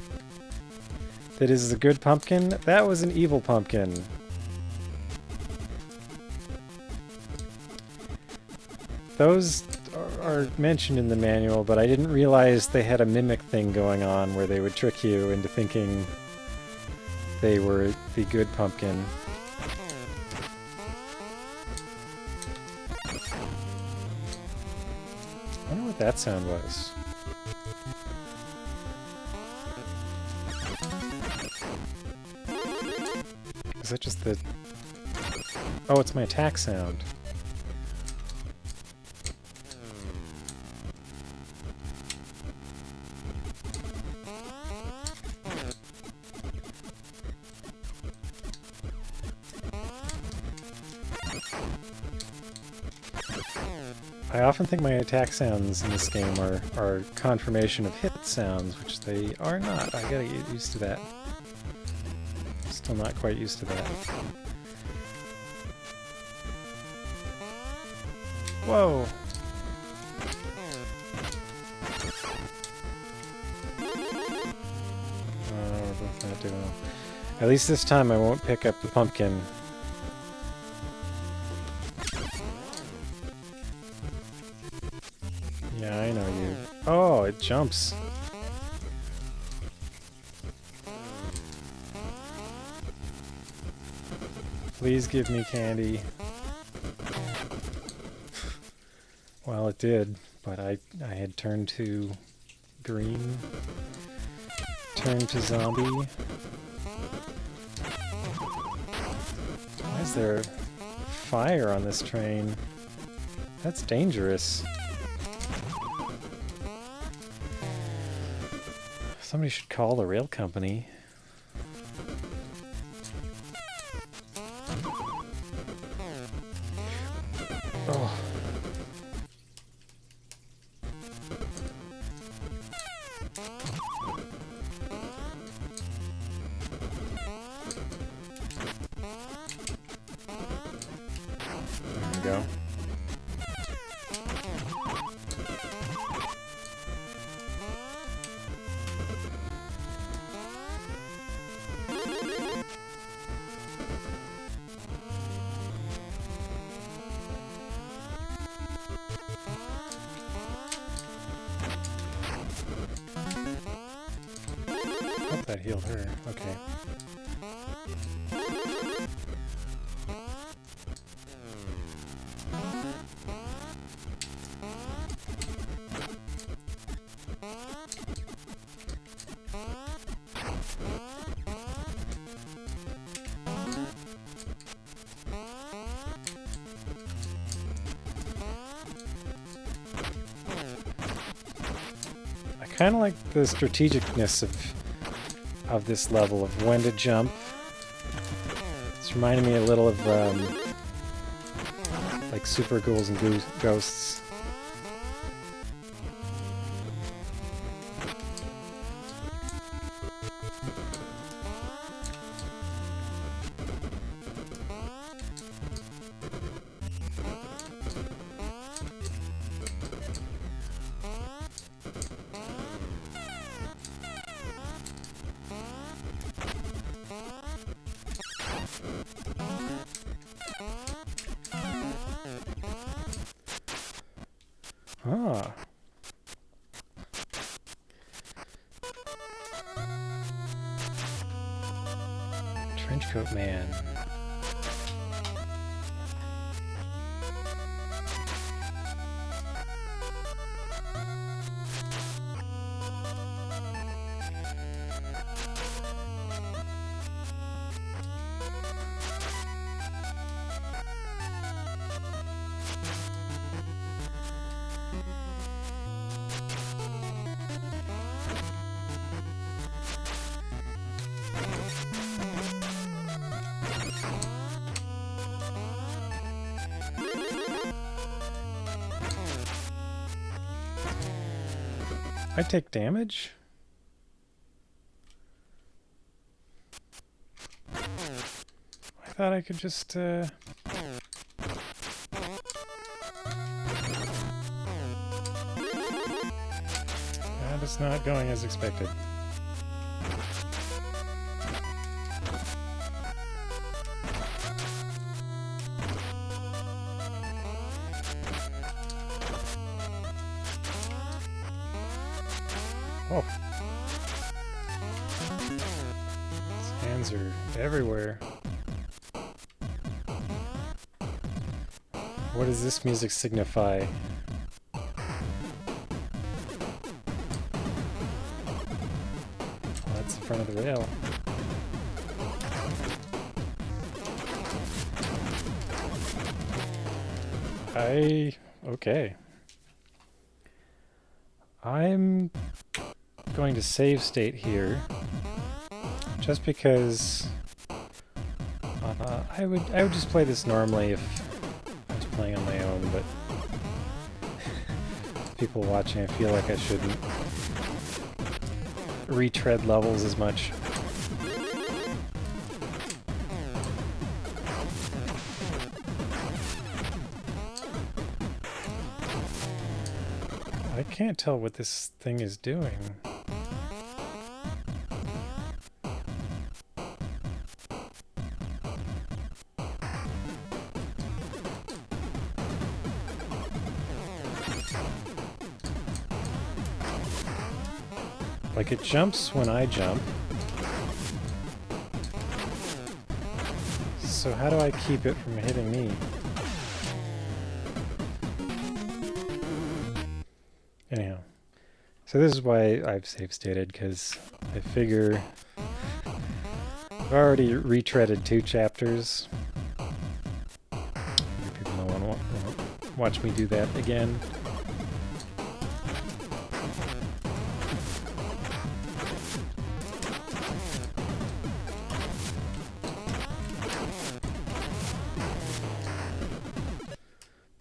that is a good pumpkin. That was an evil pumpkin. Those are mentioned in the manual, but I didn't realize they had a mimic thing going on where they would trick you into thinking they were the good pumpkin. I wonder what that sound was. Is that just the... Oh, it's my attack sound. I often think my attack sounds in this game are confirmation of hit sounds, which they are not. I gotta get used to that. Still not quite used to that. Whoa! We're both not doing well. At least this time I won't pick up the pumpkin. Yeah, I know you. Oh, it jumps. Please give me candy. Well, it did, but I had turned to green. Turned to zombie. Why is there fire on this train? That's dangerous. Somebody should call the rail company. Oh. There we go. Hope that healed her. Okay. I kind of like the strategicness of this level, of when to jump. It's reminding me a little of like Super Ghouls and Ghosts. Ah. Trenchcoat Man. I take damage? I thought I could just, That was not going as expected. Oh. His hands are everywhere. What does this music signify? Oh, that's the front of the rail. Okay. I'm going to save state here, just because I would just play this normally if I was playing on my own, but people watching, I feel like I shouldn't retread levels as much. I can't tell what this thing is doing. Like, it jumps when I jump. So how do I keep it from hitting me? Anyhow. So this is why I've save stated, because I figure I've already retreaded 2 chapters. People don't want to watch me do that again.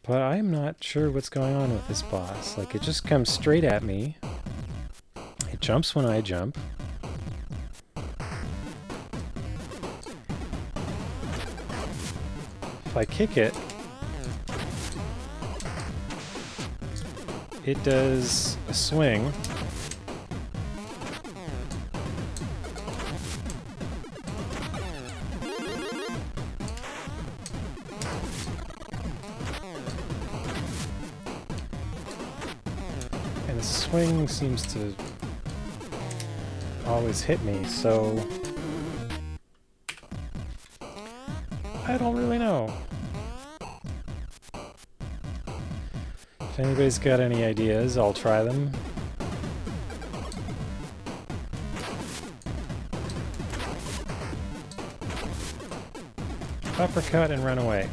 But I'm not sure what's going on with this boss. Like, it just comes straight at me. It jumps when I jump. If I kick it, it does a swing. And the swing seems to always hit me, so I don't really know. If anybody's got any ideas, I'll try them. Uppercut and run away.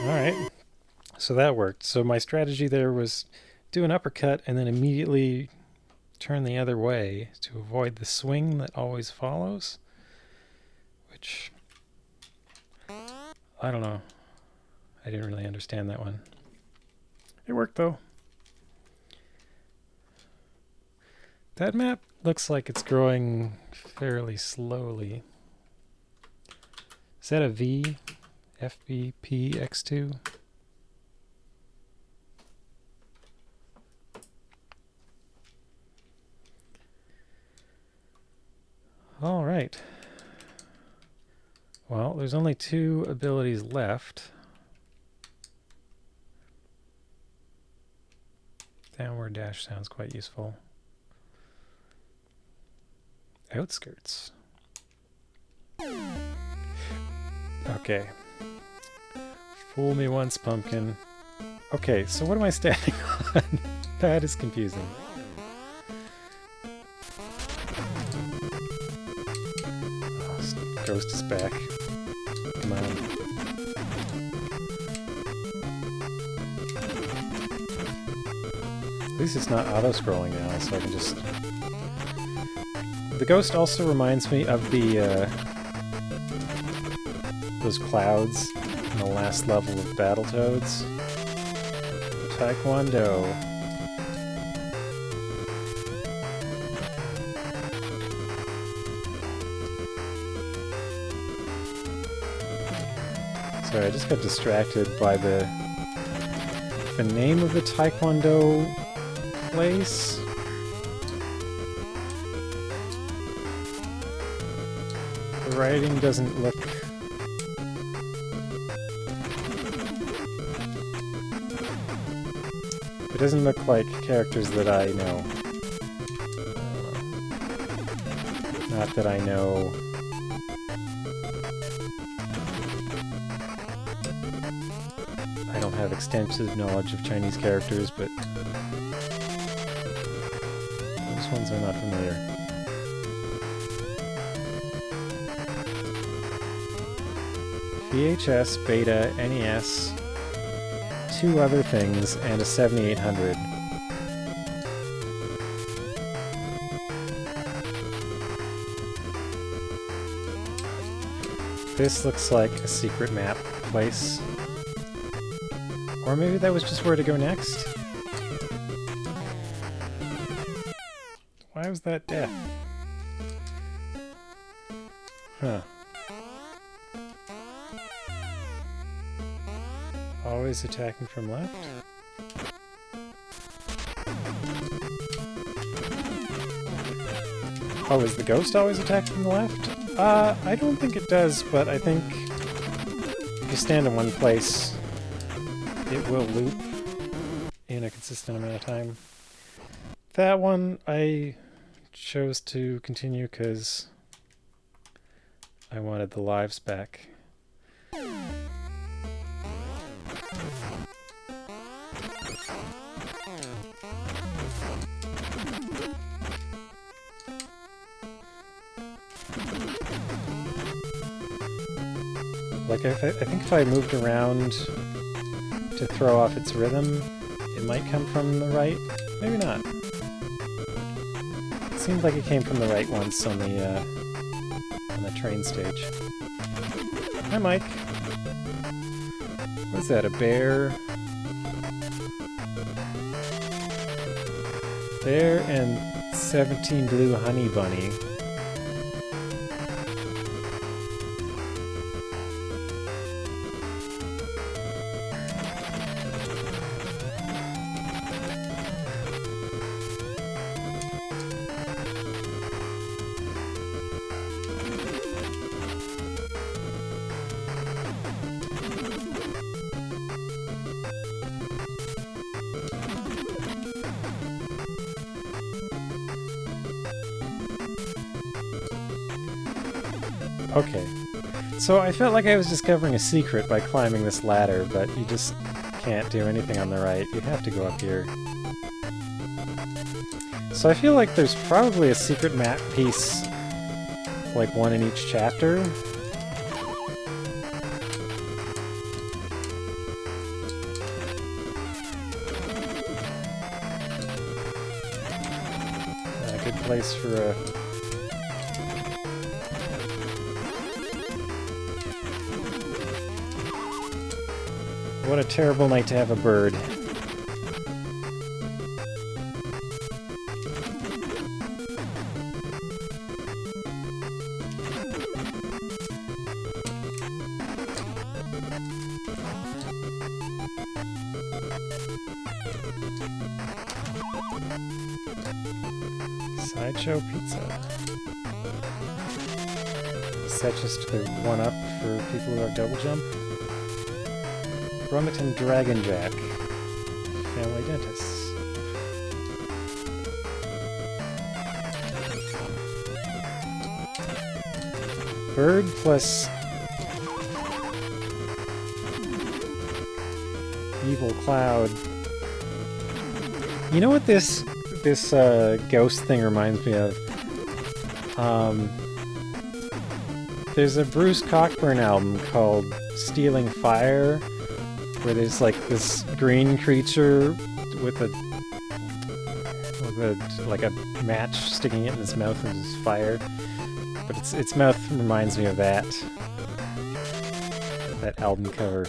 Alright, so that worked. So my strategy there was do an uppercut and then immediately turn the other way to avoid the swing that always follows. Which, I don't know. I didn't really understand that one. It worked though. That map looks like it's growing fairly slowly. Is that a V? FBPX2. All right. Well, there's only 2 abilities left. Downward dash sounds quite useful. Outskirts. Okay. Fool me once, pumpkin. Okay, so what am I standing on? That is confusing. Oh, Ghost is back. Come on. At least it's not auto-scrolling now, so I can just The ghost also reminds me of the those clouds in the last level of Battletoads. Taekwondo. Sorry, I just got distracted by the name of the Taekwondo place. The writing doesn't look... It doesn't look like characters that I know. Not that I know. I don't have extensive knowledge of Chinese characters, but those ones are not familiar. VHS, Beta, NES, 2 other things, and a 7800. This looks like a secret map place. Or maybe that was just where to go next? Why was that death? Huh. Always attacking from left? Oh, is the ghost always attacked from the left? I don't think it does, but I think if you stand in one place, it will loop in a consistent amount of time. That one I chose to continue because I wanted the lives back. Like, I think if I moved around to throw off its rhythm, it might come from the right. Maybe not. It seemed like it came from the right once on the train stage. Hi, Mike. What is that, a bear? Bear and 17 blue honey bunny. Okay, so I felt like I was discovering a secret by climbing this ladder, but you just can't do anything on the right. You have to go up here. So I feel like there's probably a secret map piece, like one in each chapter. A good place for a... What a terrible night to have a bird. Sideshow pizza. Is that just a one-up for people who have double jump? Brummett and Dragon Jack. Family dentists. Bird plus evil cloud. You know what this ghost thing reminds me of? There's a Bruce Cockburn album called Stealing Fire, where there's like this green creature with a... Oh like a match, sticking it in his mouth and his fire. But its mouth reminds me of that album cover.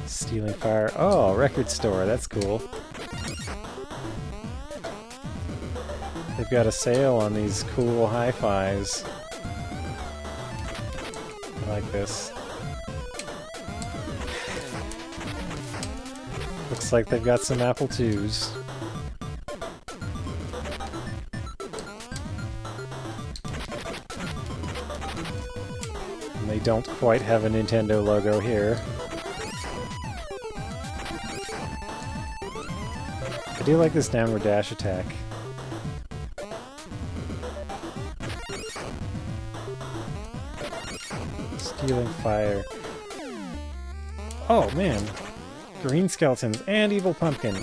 Stealing fire. Oh, record store. That's cool. They've got a sale on these cool hi-fis. I like this. Looks like they've got some Apple IIs. And they don't quite have a Nintendo logo here. I do like this downward dash attack. Stealing fire. Oh man! Green skeletons and Evil Pumpkin.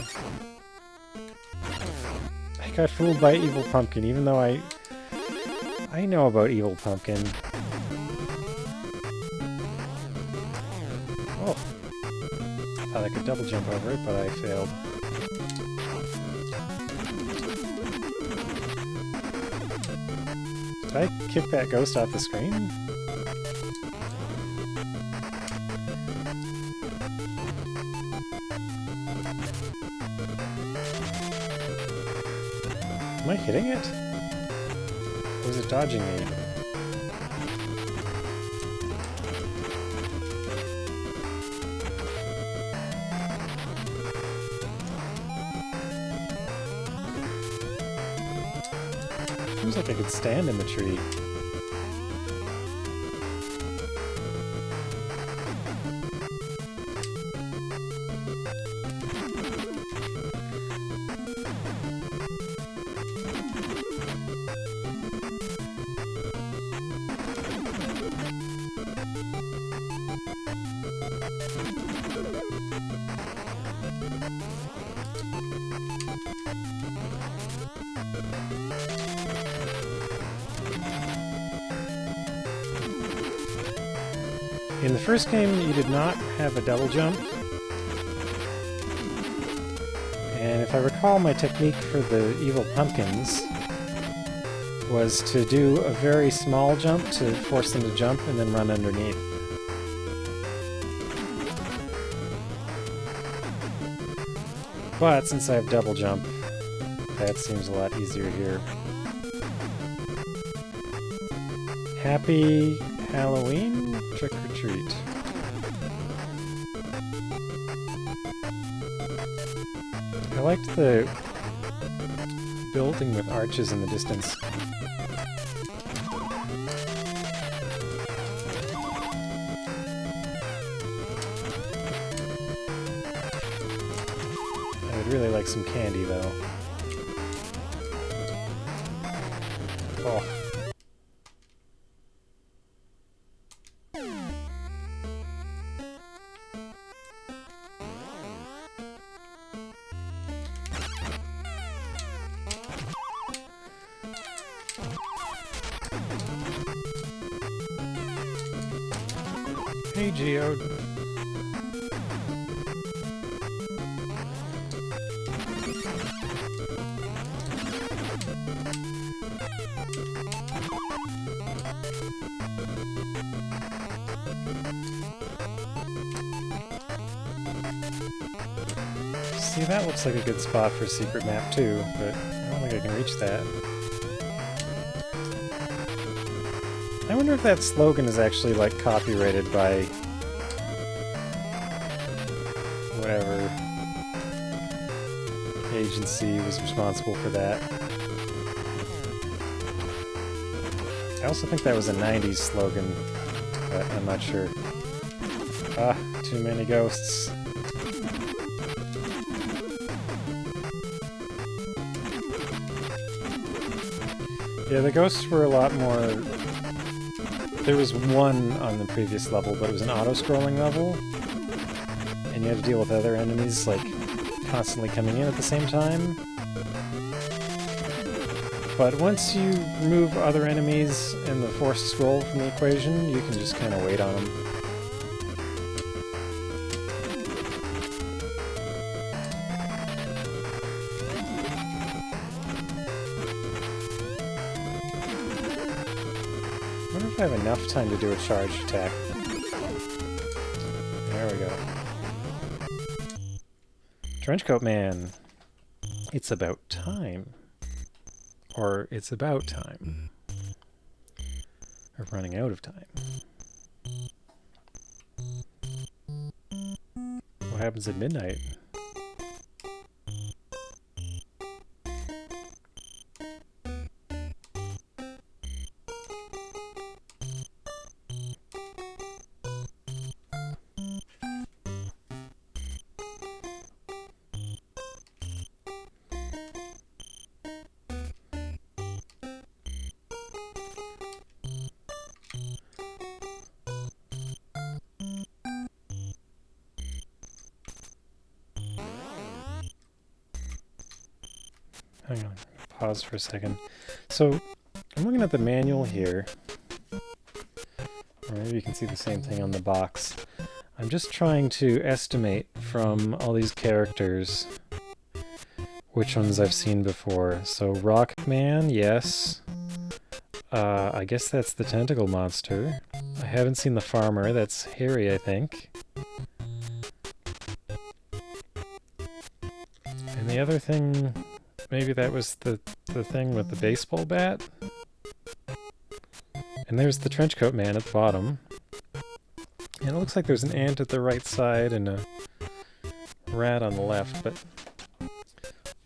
I got fooled by Evil Pumpkin, even though I know about Evil Pumpkin. Oh! Thought I could double jump over it, but I failed. Did I kick that ghost off the screen? Am I hitting it? Or is it dodging me? Seems like I could stand in the tree. In the first game, you did not have a double jump. And if I recall, my technique for the evil pumpkins was to do a very small jump to force them to jump and then run underneath. But since I have double jump, that seems a lot easier here. Happy Halloween? Trick or treat. I liked the building with arches in the distance. I would really like some candy, though. Oh. Hey, Geode. See, that looks like a good spot for a secret map too, but I don't think I can reach that. I wonder if that slogan is actually, like, copyrighted by whatever agency was responsible for that. I also think that was a 90s slogan, but I'm not sure. Ah, too many ghosts. Yeah, the ghosts were a lot more... There was one on the previous level, but it was an auto-scrolling level, and you had to deal with other enemies, like, constantly coming in at the same time. But once you remove other enemies and the forced scroll from the equation, you can just kind of wait on them. if I have enough time to do a charge attack. There we go. Trenchcoat Man. It's about time. Or it's about time. Or running out of time. What happens at midnight? Hang on, pause for a second. So, I'm looking at the manual here. Or maybe you can see the same thing on the box. I'm just trying to estimate from all these characters which ones I've seen before. So, Rockman, yes. I guess that's the tentacle monster. I haven't seen the farmer, that's Harry, I think. And the other thing... Maybe that was the thing with the baseball bat? And there's the Trenchcoat Man at the bottom. And it looks like there's an ant at the right side and a rat on the left, but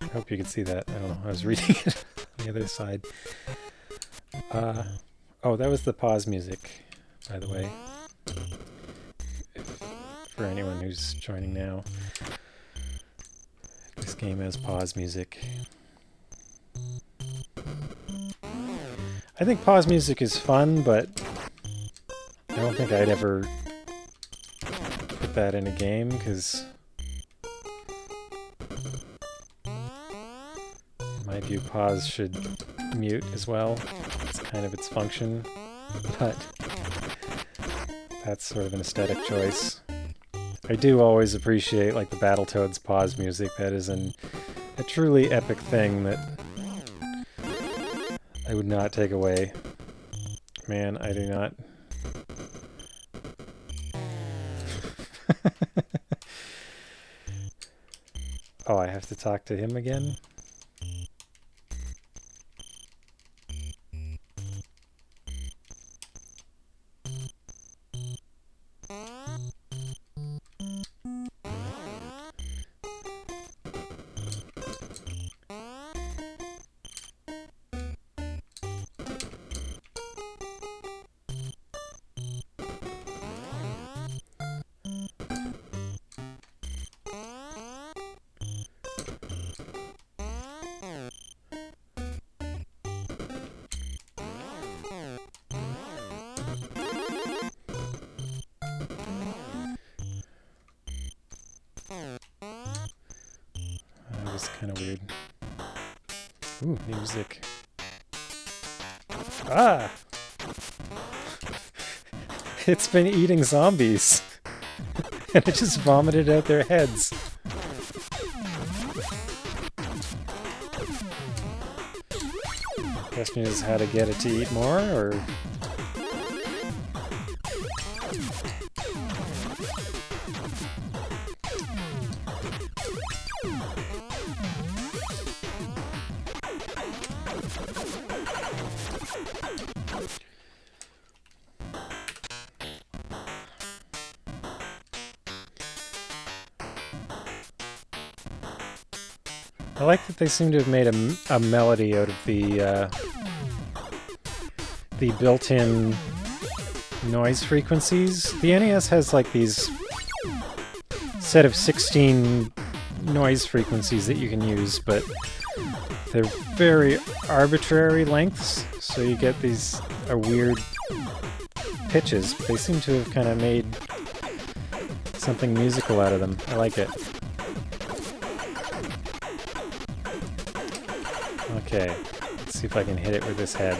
I hope you can see that. I don't know, I was reading it on the other side. Oh, that was the pause music, by the way. For anyone who's joining now. This game has pause music. I think pause music is fun, but I don't think I'd ever put that in a game, because in my view pause should mute as well. It's kind of its function, but that's sort of an aesthetic choice. I do always appreciate like the Battletoads pause music. That is a truly epic thing that I would not take away. Man, I do not. Oh, I have to talk to him again? Kind of weird. Ooh, music. Ah! It's been eating zombies. And it just vomited out their heads. Question is how to get it to eat more, or... I like that they seem to have made a melody out of the built-in noise frequencies. The NES has like these set of 16 noise frequencies that you can use, but they're very arbitrary lengths, so you get these weird pitches. They seem to have kind of made something musical out of them. I like it. Okay, let's see if I can hit it with this head.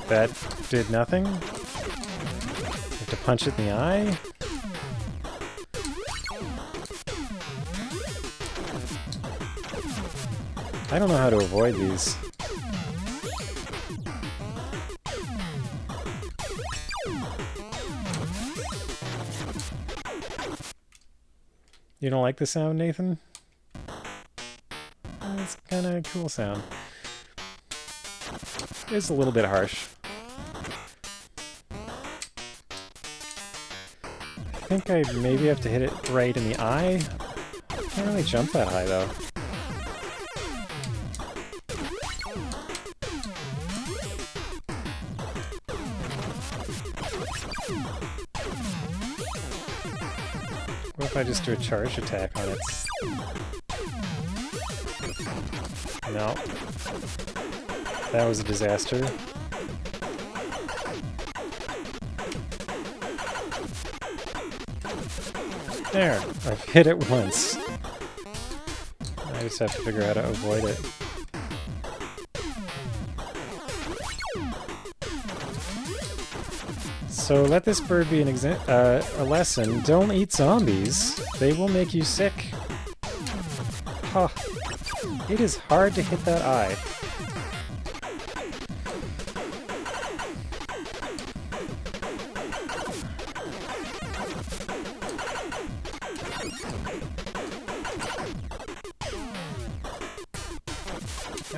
That did nothing? I have to punch it in the eye? I don't know how to avoid these. You don't like the sound, Nathan? It's kind of a cool sound. It's a little bit harsh. I think I maybe have to hit it right in the eye. I can't really jump that high, though. What if I just do a charge attack on it? No. That was a disaster. There! I've hit it once. I just have to figure out how to avoid it. So let this bird be a lesson. Don't eat zombies. They will make you sick. Huh. It is hard to hit that eye.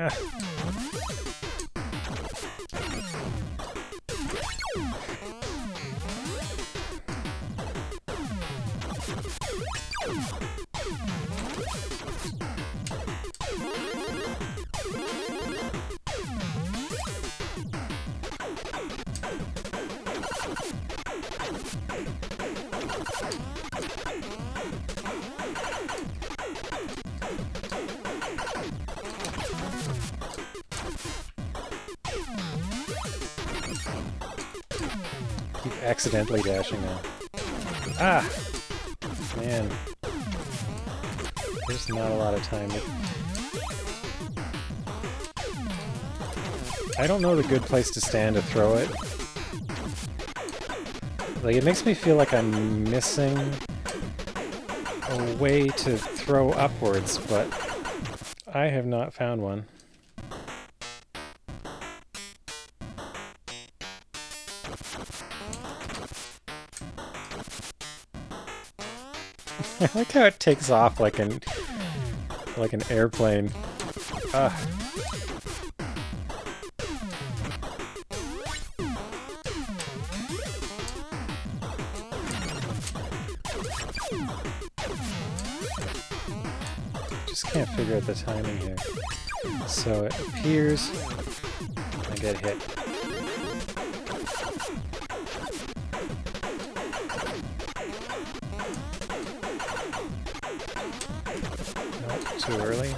Ah. Keep accidentally dashing now. Ah! Man. There's not a lot of time. I don't know the good place to stand to throw it. Like, it makes me feel like I'm missing a way to throw upwards, but I have not found one. I like how it takes off like an airplane. Just can't figure out the timing here. So it appears I get hit. Too early.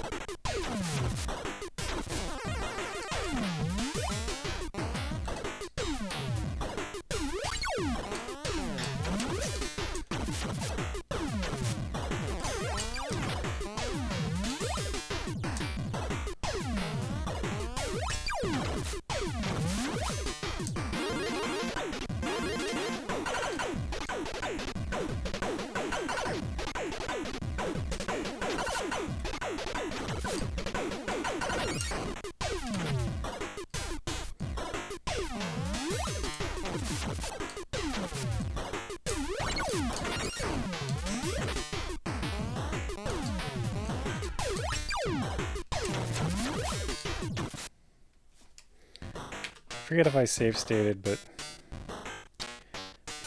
I forget if I save stated, but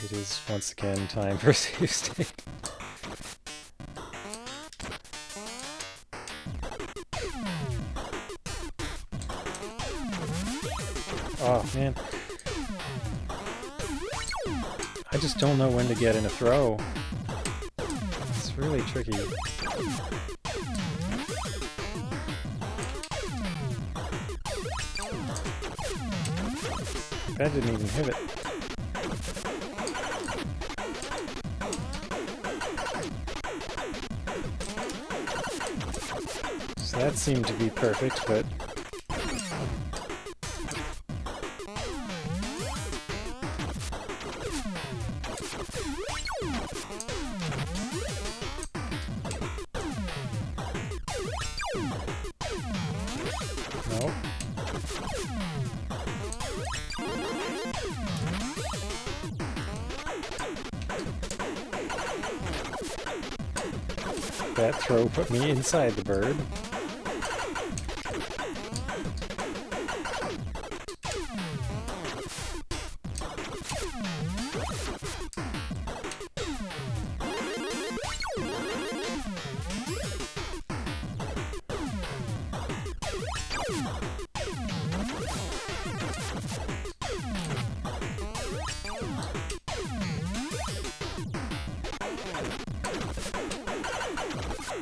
it is once again time for save state. Oh man. I just don't know when to get in a throw. It's really tricky. That didn't even hit it. So that seemed to be perfect, but... Nope. that throw put me inside the bird.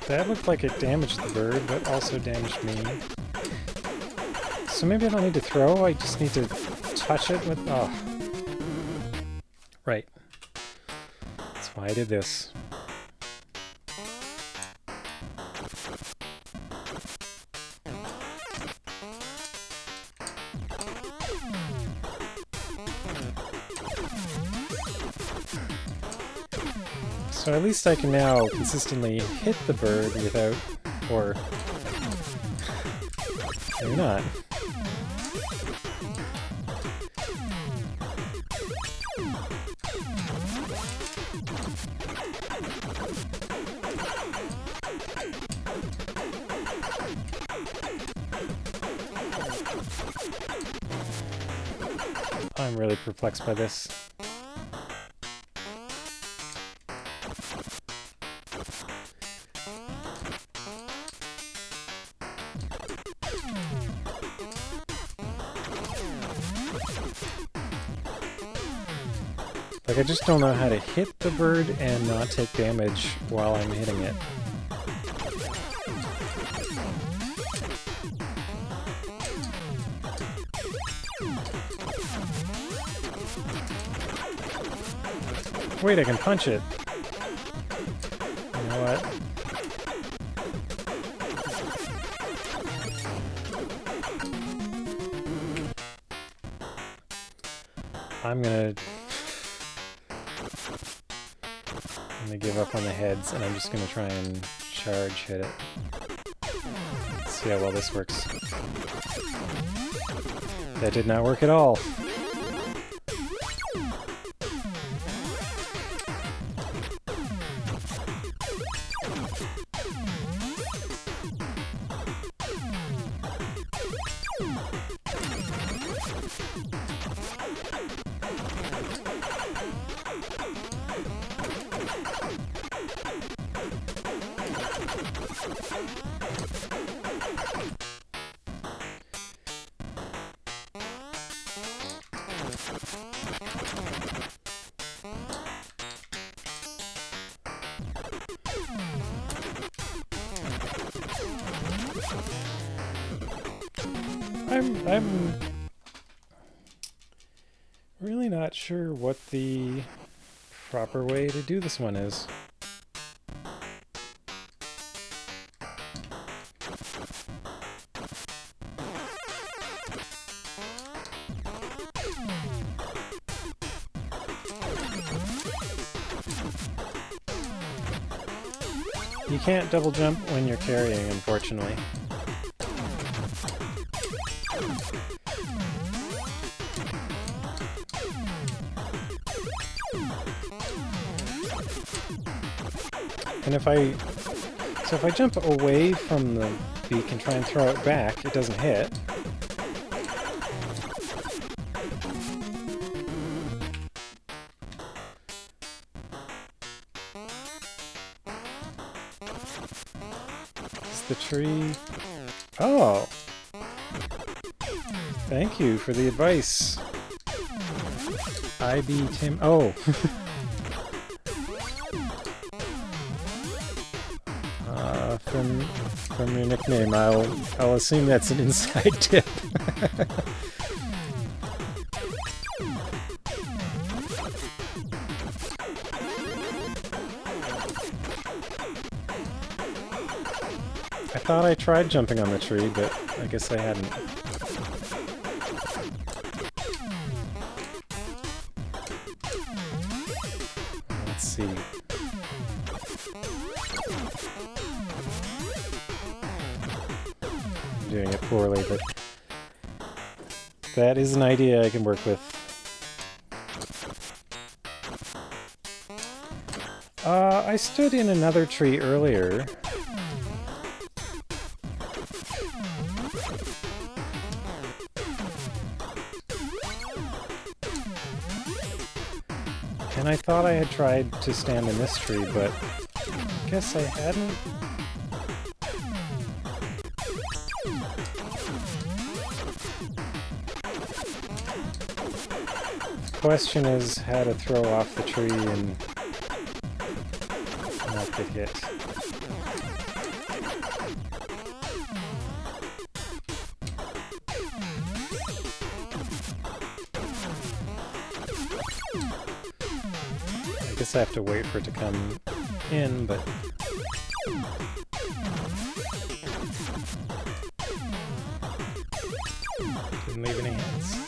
That looked like it damaged the bird, but also damaged me. So maybe I don't need to throw, I just need to touch it with... Oh. Right. That's why I did this. So at least I can now consistently hit the bird without... or... maybe not. I'm really perplexed by this. Like, I just don't know how to hit the bird and not take damage while I'm hitting it. Wait, I can punch it. You know what? I'm gonna give up on the heads, and I'm just gonna try and charge hit it. Let's see how well this works. That did not work at all. I'm really not sure what the proper way to do this one is. You can't double jump when you're carrying, unfortunately. And if I jump away from the beak and try and throw it back, it doesn't hit. It's the tree. Oh! Thank you for the advice. IB Tim. Oh! From your nickname, I'll assume that's an inside tip. I thought I tried jumping on the tree, but I guess I hadn't. Let's see. I'm doing it poorly, but that is an idea I can work with. I stood in another tree earlier, And I thought I had tried to stand in this tree, but I guess I hadn't. The question is how to throw off the tree and not get hit. I guess I have to wait for it to come in, but didn't leave any hints.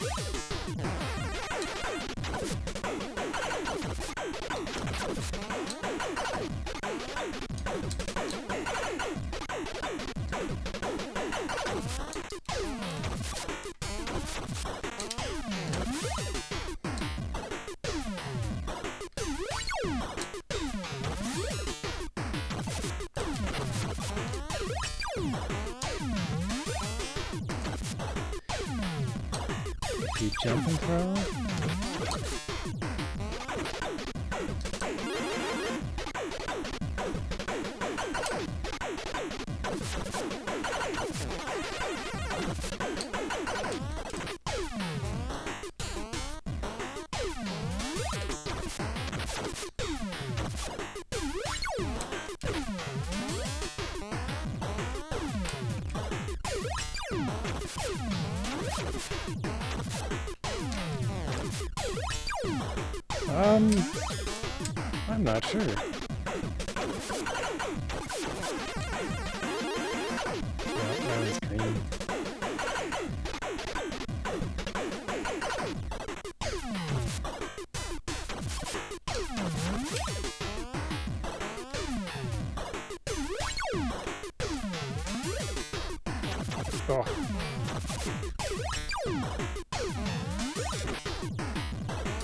If you jump and throw? I'm not sure. Oh, that was green. Oh.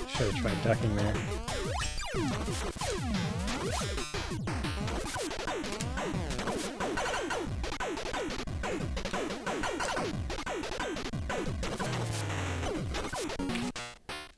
Should have tried ducking there.